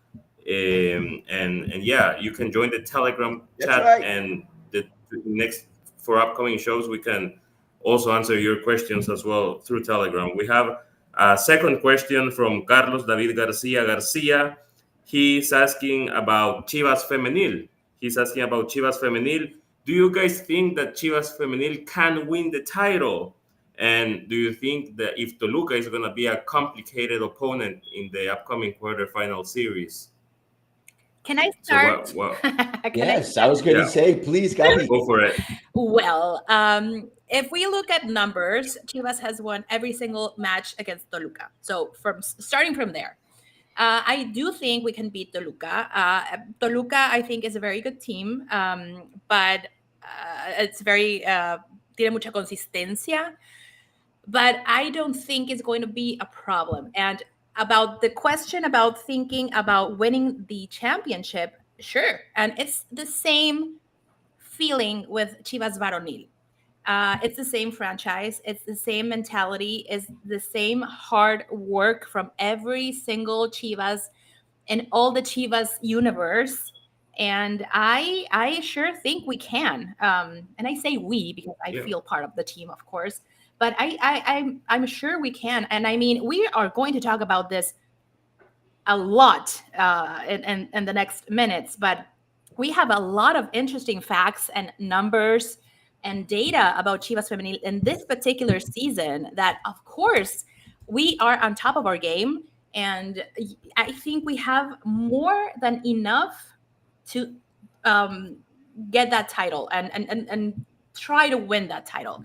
D: and yeah, you can join the Telegram
A: That's
D: chat.
A: right.
D: And the next for upcoming shows, we can also answer your questions as well through Telegram. We have a second question from Carlos David Garcia Garcia. He's asking about Chivas Femenil. He's asking about Chivas Femenil. Do you guys think that Chivas Femenil can win the title? And do you think that if Toluca is going to be a complicated opponent in the upcoming quarterfinal series?
C: Can I
D: So
C: start?
D: what
C: Can I
A: Yes, I was going to
D: yeah,
A: say, please, Gabi.
D: go for it.
C: Well, if we look at numbers, Chivas has won every single match against Toluca. So from starting from there, I do think we can beat Toluca. Toluca, I think, is a very good team, but it's very tiene mucha consistencia. But I don't think it's going to be a problem. And about the question about thinking about winning the championship, sure, and it's the same feeling with Chivas Varonil. It's the same franchise. It's the same mentality. It's the same hard work from every single Chivas in all the Chivas universe. And I sure think we can. And I say we because I
D: Yeah.
C: feel part of the team, of course. But I'm sure we can. And I mean, we are going to talk about this a lot in the next minutes, but we have a lot of interesting facts and numbers and data about Chivas Femenil in this particular season that, of course, we are on top of our game. And I think we have more than enough to um, get that title and try to win that title.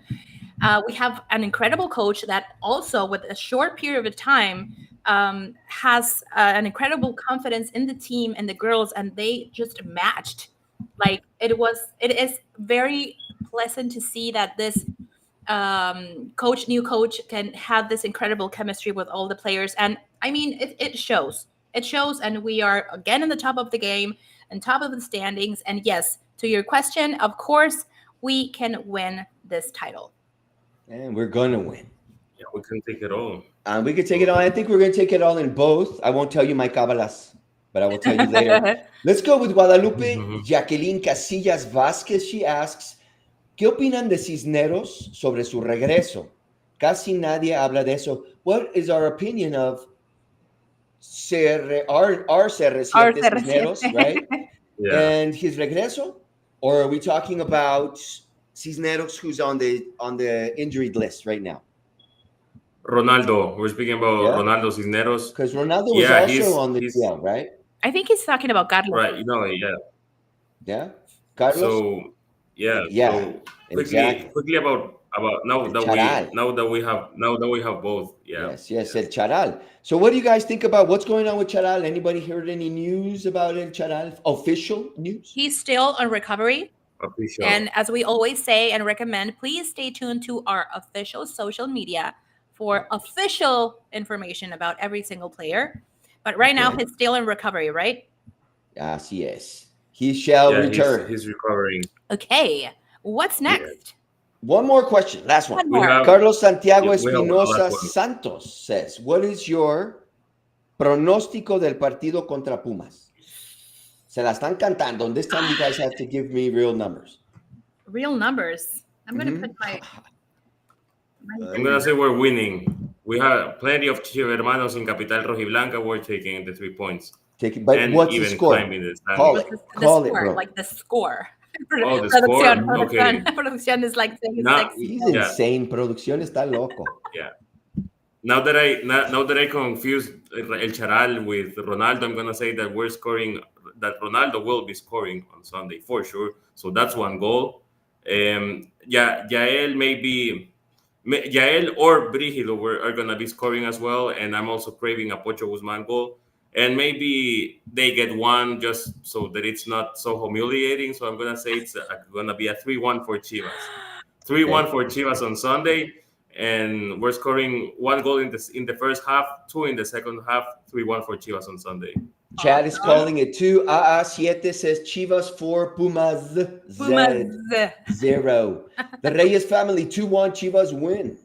C: We have an incredible coach that also, with a short period of time, has an incredible confidence in the team and the girls, and they just matched. Like it is very pleasant to see that this new coach, can have this incredible chemistry with all the players. And I mean, it shows. It shows, and we are again in the top of the game and top of the standings. And yes, to your question, of course, we can win this title.
A: And we're going to win.
D: Yeah, we can take it all.
A: We could take it all. I think we're going to take it all in both. I won't tell you my cábalas, but I will tell you later. Let's go with Guadalupe Jacqueline Casillas Vázquez. She asks, ¿qué opinan de Cisneros sobre su regreso? Casi nadie habla de eso. What is our opinion of CR7 Cisneros, right?
D: Yeah.
A: And his regreso? Or are we talking about Cisneros, who's on the injured list right now?
D: Ronaldo. We're speaking about
A: Yeah.
D: Ronaldo Cisneros.
A: Because Ronaldo was
D: Yeah,
A: also on the
D: he's
A: DL, right?
C: I think he's talking about Carlos.
D: right. Yeah.
A: Yeah. Carlos?
D: So yeah.
A: Yeah,
D: So
A: exactly.
D: quickly about now
A: El
D: that
A: Charal.
D: we have both. Yeah.
A: Yes, El Charal. So what do you guys think about what's going on with Charal? Anybody heard any news about El Charal? Official news?
C: He's still on recovery.
D: Official.
C: And as we always say and recommend, please stay tuned to our official social media for official information about every single player. But right now,
A: Okay.
C: he's still in recovery, right?
A: Así es. He shall return.
D: He's recovering.
C: Okay. What's next?
A: One more question. Last one.
C: One more.
A: Carlos Santiago
D: we have one
A: Espinosa
D: last one.
A: Santos says, what is your pronóstico del partido contra Pumas? Se la están cantando. And this time you guys have to give me real numbers.
C: Real numbers. I'm going to put my
D: I'm gonna say we're winning. We have plenty of Chivermanos in Capital Rojiblanca. We're taking the 3 points.
A: But
D: and
A: what's
D: even
A: the score?
D: climbing the standings.
A: Call it.
C: the
A: Call it,
C: score,
A: bro.
C: like the score.
D: Oh, the score? Okay.
C: Producción is like saying
D: Now-
C: sexy.
A: He's
D: Yeah.
A: insane. Producción está loco.
D: Yeah. Now that I confused El Charal with Ronaldo, I'm gonna say that that Ronaldo will be scoring on Sunday for sure. So that's one goal. Yael maybe Yael or Brígido are going to be scoring as well. And I'm also craving a Pocho Guzman goal. And maybe they get one just so that it's not so humiliating. So I'm going to say it's going to be a 3-1 for Chivas. 3-1 for Chivas on Sunday. And we're scoring one goal in the first half, two in the second half, 3-1 for Chivas on Sunday.
A: Chad is calling it 2. AA7 says Chivas 4, Pumas
C: Pumas.
A: 0. The Reyes family 2-1, Chivas win.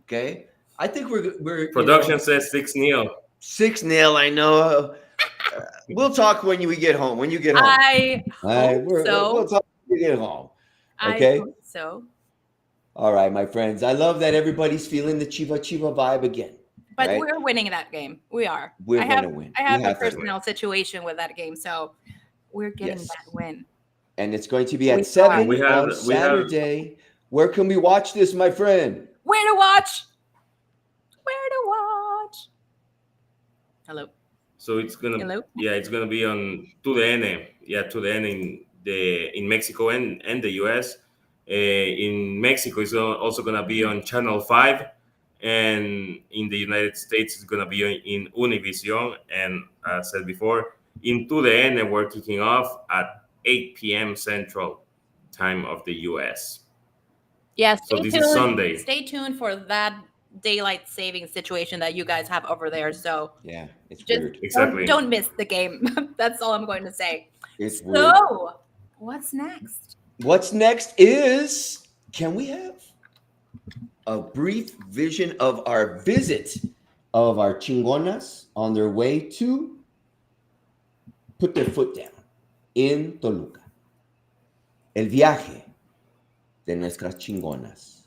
A: Okay, I think we're
D: Production says 6-0.
A: 6-0. I know. We'll talk when we get home. When you get home,
C: I hope so.
A: We'll talk when you get home. Okay.
C: I hope so.
A: All right, my friends. I love that everybody's feeling the Chiva vibe again.
C: But
A: right?
C: we're winning that game. We are.
A: We're gonna win.
C: I have a personal situation with that game, so we're getting
A: Yes.
C: that win.
A: And it's going to be at 7 on Saturday. Where can we watch this, my friend?
C: Where to watch? Where to watch? Hello.
D: So it's gonna it's gonna be on TUDN. Yeah, TUDN in Mexico and the US. In Mexico, it's also gonna be on Channel 5, and in the United States, it's gonna be in Univision. And as I said before, in TUDN, we're kicking off at 8 p.m. Central Time of the US.
C: Yeah,
D: so this is Sunday.
C: Stay tuned for that daylight saving situation that you guys have over there. So
A: yeah, it's weird.
D: Exactly.
C: Don't miss the game. That's all I'm going to say.
A: It's weird.
C: So, what's next?
A: What's next is, can we have a brief vision of our visit of our Chingonas on their way to put their foot down in Toluca? El viaje de nuestras Chingonas.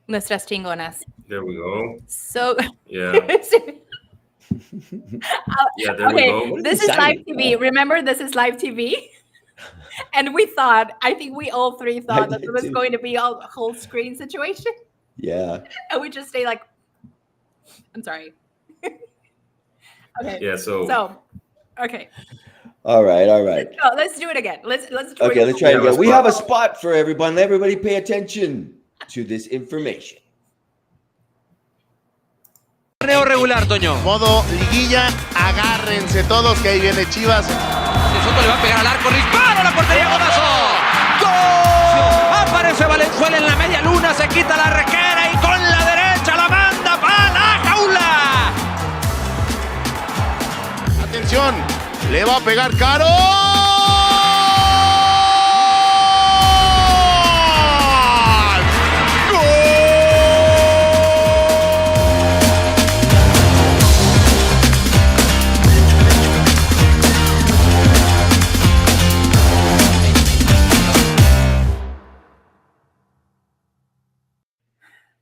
C: Nuestras Chingonas.
D: There we go.
C: So
D: yeah.
C: Yeah, there we go. This is live TV. Remember, this is live TV. And I think we all three thought that it was going to be a whole screen situation.
A: Yeah.
C: And we just stay like, I'm sorry. Okay.
D: Yeah,
C: okay.
A: All right.
C: Let's do it again. Let's try
A: it again. We have a spot for everyone. Let everybody pay attention to this information.
B: Torneo regular, Toño.
F: Modo liguilla, agárrense todos que ahí viene Chivas.
B: Soto le va a pegar al arco, disparo, la portería, golazo. ¡Gol! Aparece Valenzuela en la media luna, se quita la requera y con la derecha la manda para la jaula.
F: Atención, le va a pegar Caro.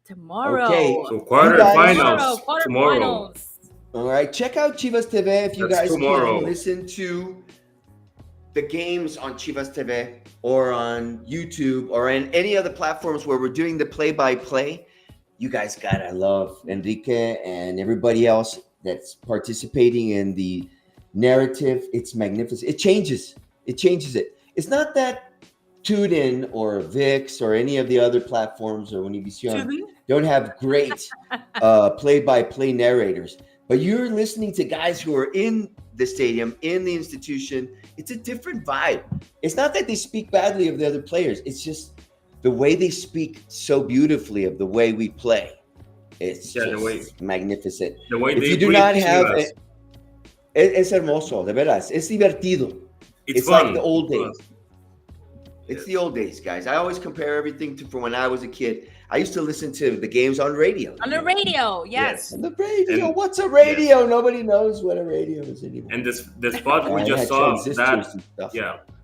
C: Tomorrow.
A: Okay.
D: So quarterfinals tomorrow.
A: All right. Check out Chivas TV if you guys
D: tomorrow.
A: can listen to the games on Chivas TV or on YouTube or in any other platforms where we're doing the play-by-play. You guys gotta love Enrique and everybody else that's participating in the narrative. It's magnificent. It changes it. It's not that TuneIn or VIX or any of the other platforms or Univision don't have great play-by-play narrators, but you're listening to guys who are in the stadium, in the institution. It's a different vibe. It's not that they speak badly of the other players. It's just the way they speak so beautifully of the way we play. It's just magnificent.
D: The way
A: if
D: they
A: you do not have it, es hermoso, de veras. Es divertido. It's
D: fun.
A: like the old days. It's the old days, guys. I always compare everything to from when I was a kid. I used to listen to the games on radio.
C: On the radio, yes.
A: On the radio. What's a radio? Yes. Nobody knows what a radio is anymore.
D: And the spot we just saw that,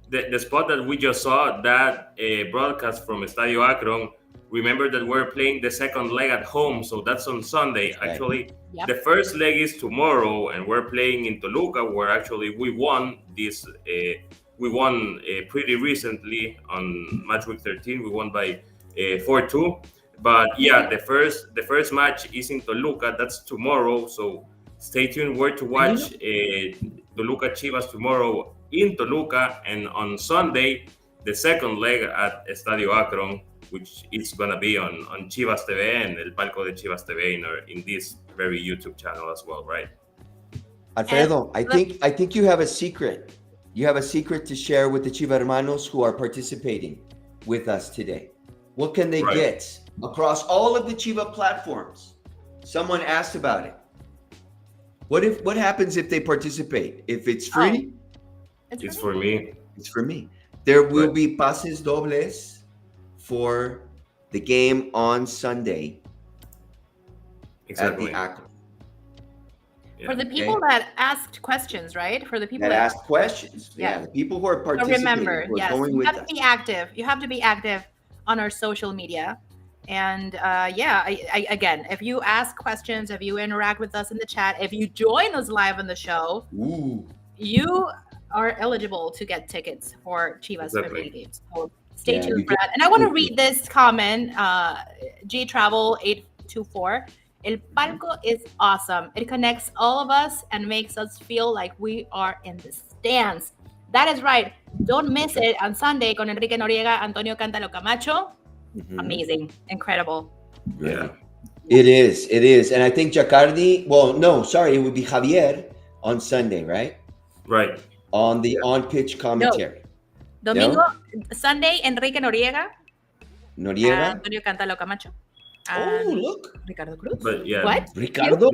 D: the spot that we just saw that broadcast from Estadio Akron. Remember that we're playing the second leg at home, so that's on Sunday. Right. Actually, the first leg is tomorrow, and we're playing in Toluca, where actually we won this. We won pretty recently on match week 13. We won by 4-2. But yeah, the first match is in Toluca. That's tomorrow. So stay tuned where to watch Toluca Chivas tomorrow in Toluca, and on Sunday, the second leg at Estadio Akron, which is going to be on Chivas TV and El Palco de Chivas TV in this very YouTube channel as well, right?
A: Alfredo, I think you have a secret. You have a secret to share with the Chiva hermanos who are participating with us today. What can they get across all of the Chiva platforms? Someone asked about it. What happens if they participate? If it's free?
D: It's for me.
A: It's for me. There will be pases dobles for the game on Sunday at the Akron.
C: For the people that asked questions, right? For the people
A: that asked questions. Yeah, the people who are participating.
C: Remember, yes, you have to be active. You have to be active on our social media. And I again, if you ask questions, if you interact with us in the chat, if you join us live on the show, you are eligible to get tickets for Chivas Femenil games. So stay tuned for that. And I want to read this comment, G Travel 824. El Palco is awesome. It connects all of us and makes us feel like we are in the stands. That is right. Don't miss it on Sunday con Enrique Noriega, Antonio Cántalo Camacho. Amazing. Incredible.
A: Yeah. It is. And I think Jacardi, it would be Javier on Sunday, right?
D: Right.
A: On the on-pitch commentary.
C: No. Domingo, Sunday, Enrique Noriega. Antonio Cántalo Camacho.
A: Look.
C: Ricardo Cruz.
D: But, yeah.
C: What?
A: Ricardo,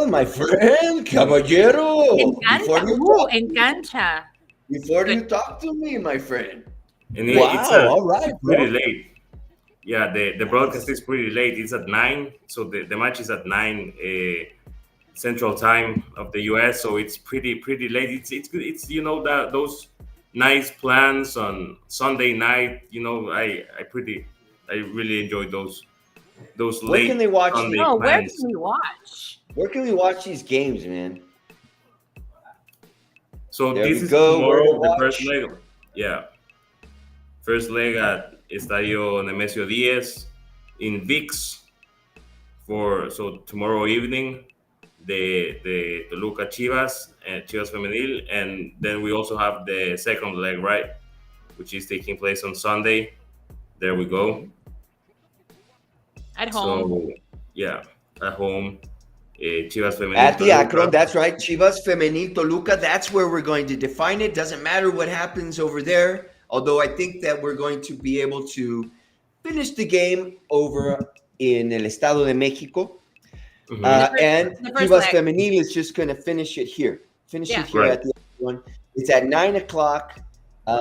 A: my friend, caballero.
C: En cancha.
A: Before you talk to me, my friend.
D: And
A: all right,
D: it's pretty late. Yeah, the broadcast is pretty late. It's at 9, so the match is at 9 Central Time of the US. So it's pretty late. It's good. It's those nice plans on Sunday night. I really enjoy those late.
A: Where can they watch?
C: Where can we watch?
A: Where can we watch these games, man?
D: So this is tomorrow, the first leg. Yeah. First leg at Estadio Nemesio Diez in VIX so tomorrow evening, the Toluca Chivas and Chivas Femenil, and then we also have the second leg, right, which is taking place on Sunday. There we go.
C: At home.
D: So, at home. Chivas Femenil
A: at the
D: Toluca.
A: Akron, that's right. Chivas Femenil Toluca. That's where we're going to define it. Doesn't matter what happens over there. Although I think that we're going to be able to finish the game over in El Estado de Mexico. And Chivas Femenil is just going to finish it here. At the one. It's at 9 o'clock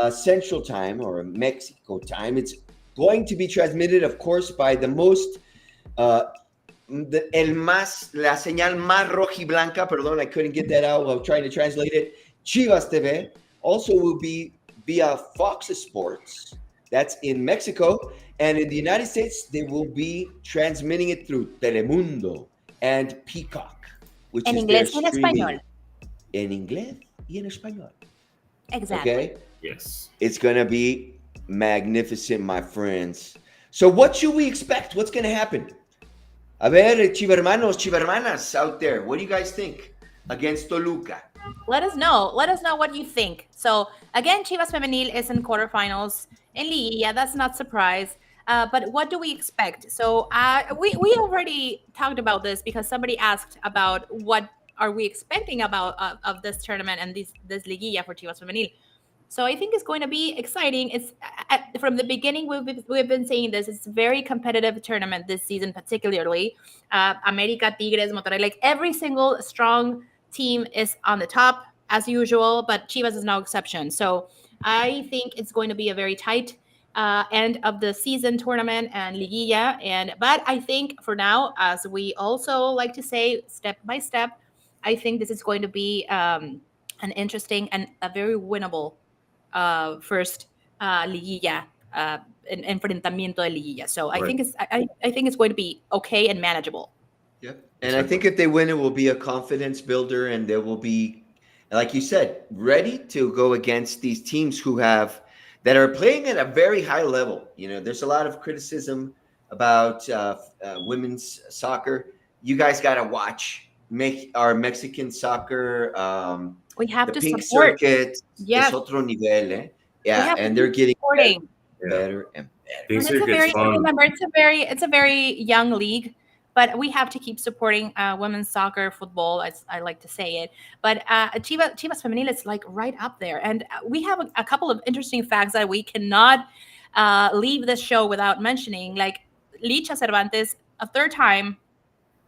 A: Central Time or Mexico time. It's going to be transmitted, of course, by the most la señal más rojiblanca. Perdón, I couldn't get that out while trying to translate it. Chivas TV also will be via Fox Sports. That's in Mexico. And in the United States, they will be transmitting it through Telemundo and Peacock, which
C: is
A: inglés
C: y en español.
A: En inglés y en español.
C: Exactly.
A: Okay?
D: Yes.
A: It's going to be magnificent, my friends. So what should we expect? What's going to happen? A ver, chivermanos, chivermanas out there. What do you guys think against Toluca?
C: Let us know. Let us know what you think. So again, Chivas Femenil is in quarterfinals in Liguilla. That's not surprise. But what do we expect? So we already talked about this because somebody asked about what are we expecting about of this tournament and this Liguilla for Chivas Femenil. So I think it's going to be exciting. It's from the beginning we've been saying this. It's a very competitive tournament this season, particularly America, Tigres, Monterrey. Like every single strong team is on the top as usual, but Chivas is no exception. So I think it's going to be a very tight end of the season tournament and Liguilla. But I think for now, as we also like to say, step by step, I think this is going to be an interesting and a very winnable first Liguilla enfrentamiento de Liguilla. So I think it's going to be okay and manageable.
A: Yep. And I think if they win, it will be a confidence builder, and they will be, like you said, ready to go against these teams that are playing at a very high level. There's a lot of criticism about women's soccer. You guys got to watch make our Mexican soccer,
C: We have
A: the
C: to
A: pink
C: support.
A: circuit
C: Yes,
A: es otro nivel, eh?
C: we
A: Yeah,
C: have to
A: and
C: keep
A: they're getting
C: supporting.
D: Yeah.
A: better and better.
D: Pink
C: And it's a
D: circuit's
C: very
D: fun.
C: remember it's a very young league, but we have to keep supporting women's soccer, football, as I like to say it. But Chivas Femenil is like right up there, and we have a couple of interesting facts that we cannot leave this show without mentioning. Like Licha Cervantes, a third time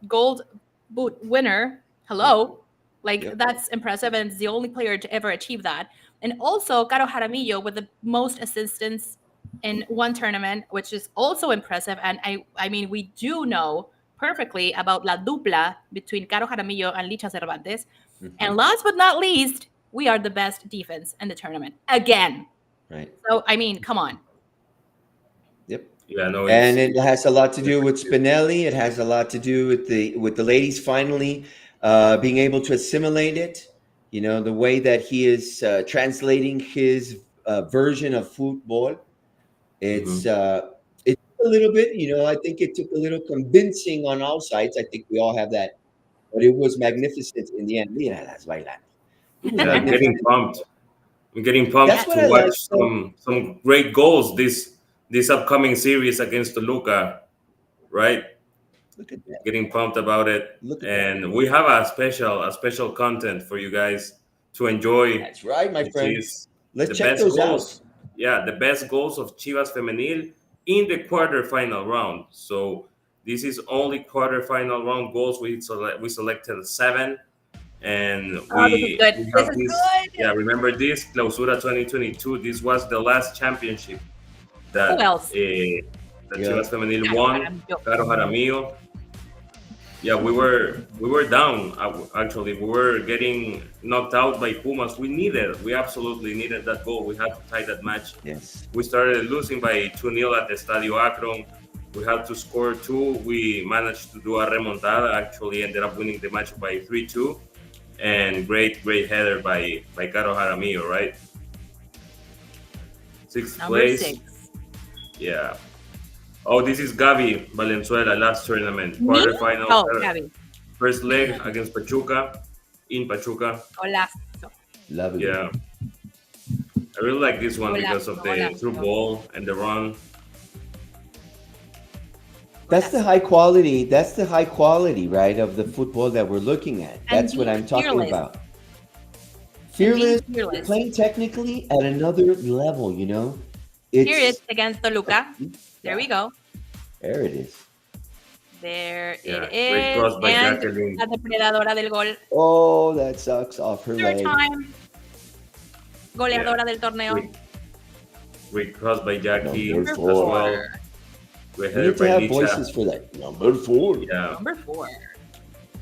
C: gold boot winner. Hello. Like
A: Yep.
C: that's impressive, and it's the only player to ever achieve that. And also Caro Jaramillo with the most assistants in one tournament, which is also impressive. And I mean, we do know perfectly about la dupla between Caro Jaramillo and Licha Cervantes.
A: Mhm.
C: And last but not least, we are the best defense in the tournament again.
A: Right.
C: So I mean, come on.
A: Yep.
D: Yeah, no,
A: And
D: it's
A: it has a lot to do with Spinelli. It has a lot to do with the ladies finally being able to assimilate it. You know, the way that he is translating his version of football. It's it's a little bit. You know, I think it took a little convincing on all sides. I think we all have that, but it was magnificent in the end. Mira las bailando. It was
D: yeah,
A: magnificent.
D: I'm getting pumped
A: That's what
D: to
A: I like.
D: watch some great goals this upcoming series against Toluca, right?
A: Look at that.
D: Getting pumped about it,
A: Look at that.
D: and we have a special content for you guys to enjoy,
A: That's right, my
D: which
A: friend.
D: is
A: Let's
D: the
A: check
D: best
A: those
D: goals. Yeah, the best goals of Chivas Femenil in the quarterfinal round. So this is only quarterfinal round goals. We selected 7, and
C: Oh, this is good.
D: we
C: This
D: have
C: is
D: this.
C: good.
D: Yeah, remember this Clausura 2022. This was the last championship that
C: Who else?
D: that
A: Yeah.
D: Chivas Femenil
C: Caro
D: won.
C: Jaramillo.
D: Caro Jaramillo. Yeah, we were down. Actually, we were getting knocked out by Pumas. We absolutely needed that goal. We had to tie that match.
A: Yes.
D: We started losing by 2-0 at the Estadio Akron. We had to score 2. We managed to do a remontada. Actually, ended up winning the match by 3-2. And great header by Caro Jaramillo, right? 6th
C: Number
D: place.
C: 6.
D: Yeah. Oh, this is Gabi Valenzuela, last tournament.
C: Me?
D: Quarterfinal.
C: Oh, Gabi.
D: First leg against Pachuca, in Pachuca.
C: Golazo.
A: Lovely.
D: Yeah. I really like this one because of the
C: Golazo.
D: through ball and the run.
A: That's the high quality. That's the high quality, right, of the football that we're looking at.
C: And
A: That's what
C: being
A: I'm talking
C: fearless.
A: about.
C: Being
A: Fearless,
C: fearless.
A: playing technically at another level. You know,
C: Here it
A: it's
C: is against Toluca. There we go.
A: there. It is.
C: There
D: Yeah,
C: it
D: great
C: is.
D: cross by
C: And
D: Jacqueline.
C: la depredadora del gol.
A: Oh, that sucks off her
C: Third
A: leg.
C: time. Goleadora del torneo.
D: Great cross by Jackie
A: Number
D: as
A: 4.
D: well. Great
A: We
D: header
A: need to
D: by
A: have
D: Licha.
A: voices for that. Number 4.
D: Yeah,
C: Number 4.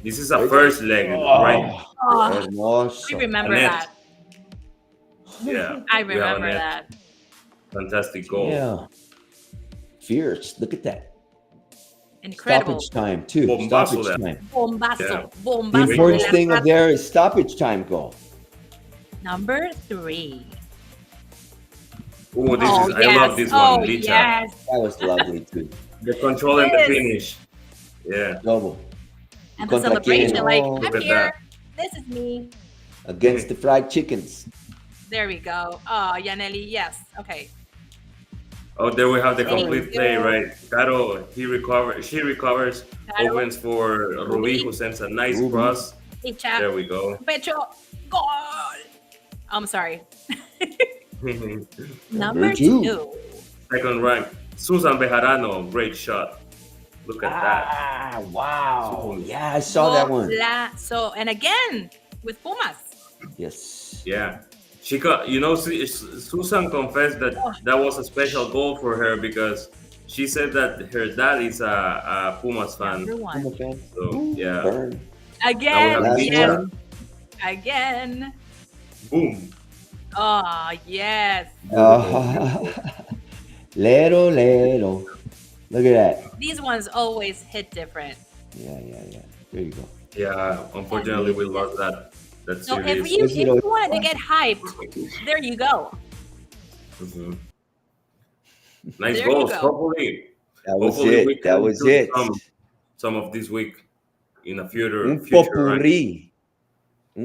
D: this is a first leg,
A: Oh,
D: right?
C: Oh,
A: hermoso.
C: I remember
D: Annette.
C: that.
D: Yeah,
C: I
D: we have
C: remember
D: Annette.
C: that.
D: Fantastic goal.
A: Yeah. Fierce. Look at that.
C: Incredible.
A: Stoppage time too.
D: Bombazo
A: Stoppage
D: there.
A: time.
C: Bombazo.
D: Yeah.
A: The
C: Bombazo.
A: important
C: de la
A: thing
C: Plata.
A: up there is stoppage time goal.
C: Number 3.
D: Oh, this
C: Oh,
D: is
C: yes.
D: I love this
C: Oh,
D: one, Licha.
C: yes.
A: That was lovely too.
D: The control and the
C: Yes.
D: finish. Yeah.
A: Double.
C: And the
A: Contra
C: celebration,
A: quién?
C: like,
A: Oh.
C: I'm
D: Look at
C: here. This is me.
A: Against the fried chickens.
C: There we go. Oh, Yaneli, yes. Okay.
D: Oh, there we have the
C: Thank
D: complete
C: you.
D: play, right? Caro, she recovers,
C: Caro.
D: opens for Ruby, who sends a nice
A: Ruby.
D: cross.
C: Licha.
D: There we go.
C: Pecho. Goal. I'm sorry. Number
A: 2.
C: 2.
D: Second rank, Susan Bejarano, great shot. Look at that.
A: Ah, wow.
D: Super.
A: Yeah, I saw that one.
C: So, and again, with Pumas.
A: Yes.
D: Yeah. She got, Susan confessed that that was a special goal for her because she said that her dad is a Pumas fan.
C: Number 1.
A: Puma fan.
D: So, yeah.
A: Burn.
C: Again.
D: Now we
A: have
C: Yes.
A: one.
C: Again.
D: Boom.
C: Oh, yes.
A: Lero, lero. Look at that.
C: These ones always hit different.
A: Yeah. There you go.
D: Yeah, unfortunately, we lost that
C: So
D: series.
C: if you wanted to get hyped, there you go.
D: Mhm. Nice
C: There you
D: goals.
C: go.
D: Hopefully,
A: That was
D: hopefully we
A: it.
D: can
A: That was
D: do
A: it.
D: some of this week in a future.
A: Un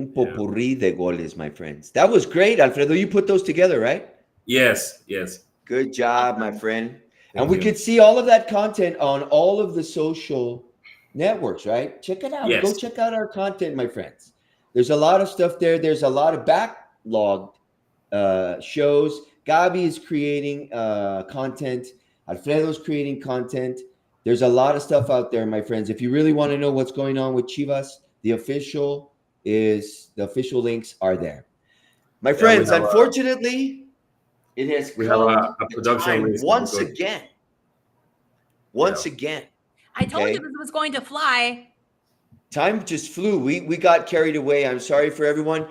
A: popurrí de goles, my friends. That was great, Alfredo. You put those together, right?
D: Yes.
A: Good job, my friend.
D: Thank
A: And we
D: you.
A: could see all of that content on all of the social networks, right? Check it out.
D: Yes.
A: Go check out our content, my friends. There's a lot of stuff there. There's a lot of backlogged shows. Gabi is creating content. Alfredo's creating content. There's a lot of stuff out there, my friends. If you really want to know what's going on with Chivas, the official links are there. My friends, unfortunately, it has come
D: a production
A: time
D: list
A: once
D: because-
A: again.
C: I told
A: Okay.
C: you this was going to fly.
A: Time just flew. We got carried away. I'm sorry for everyone.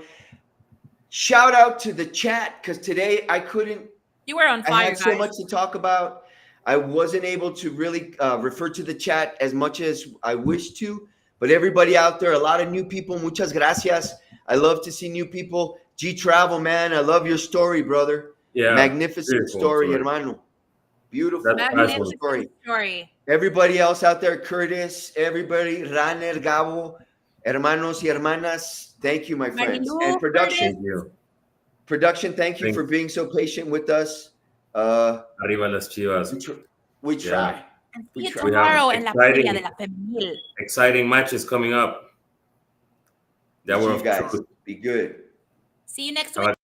A: Shout out to the chat because today I couldn't.
C: You were on
A: I
C: fire,
A: had so
C: guys.
A: much to talk about. I wasn't able to really refer to the chat as much as I wished to. But everybody out there, a lot of new people. Muchas gracias. I love to see new people. G Travel, man. I love your story, brother.
D: Yeah.
A: Magnificent
D: beautiful
A: story,
D: story.
A: hermano. Beautiful.
D: That's
C: Magnificent
A: story.
C: story.
A: Everybody else out there, Curtis, everybody, Raner, Gabo, hermanos y hermanas, thank you, my friends.
C: Marilu,
A: And production,
D: Thank you.
A: thank you for being so patient with us.
D: Arriba las Chivas.
A: We try.
C: And
A: We
C: see you
A: try.
C: tomorrow en la
D: Exciting.
C: Feria de la Femenil.
D: Exciting matches coming up. That
A: See
D: were
A: you
D: of
A: guys.
D: truth.
A: Be good.
C: See you next
D: Bye.
C: week.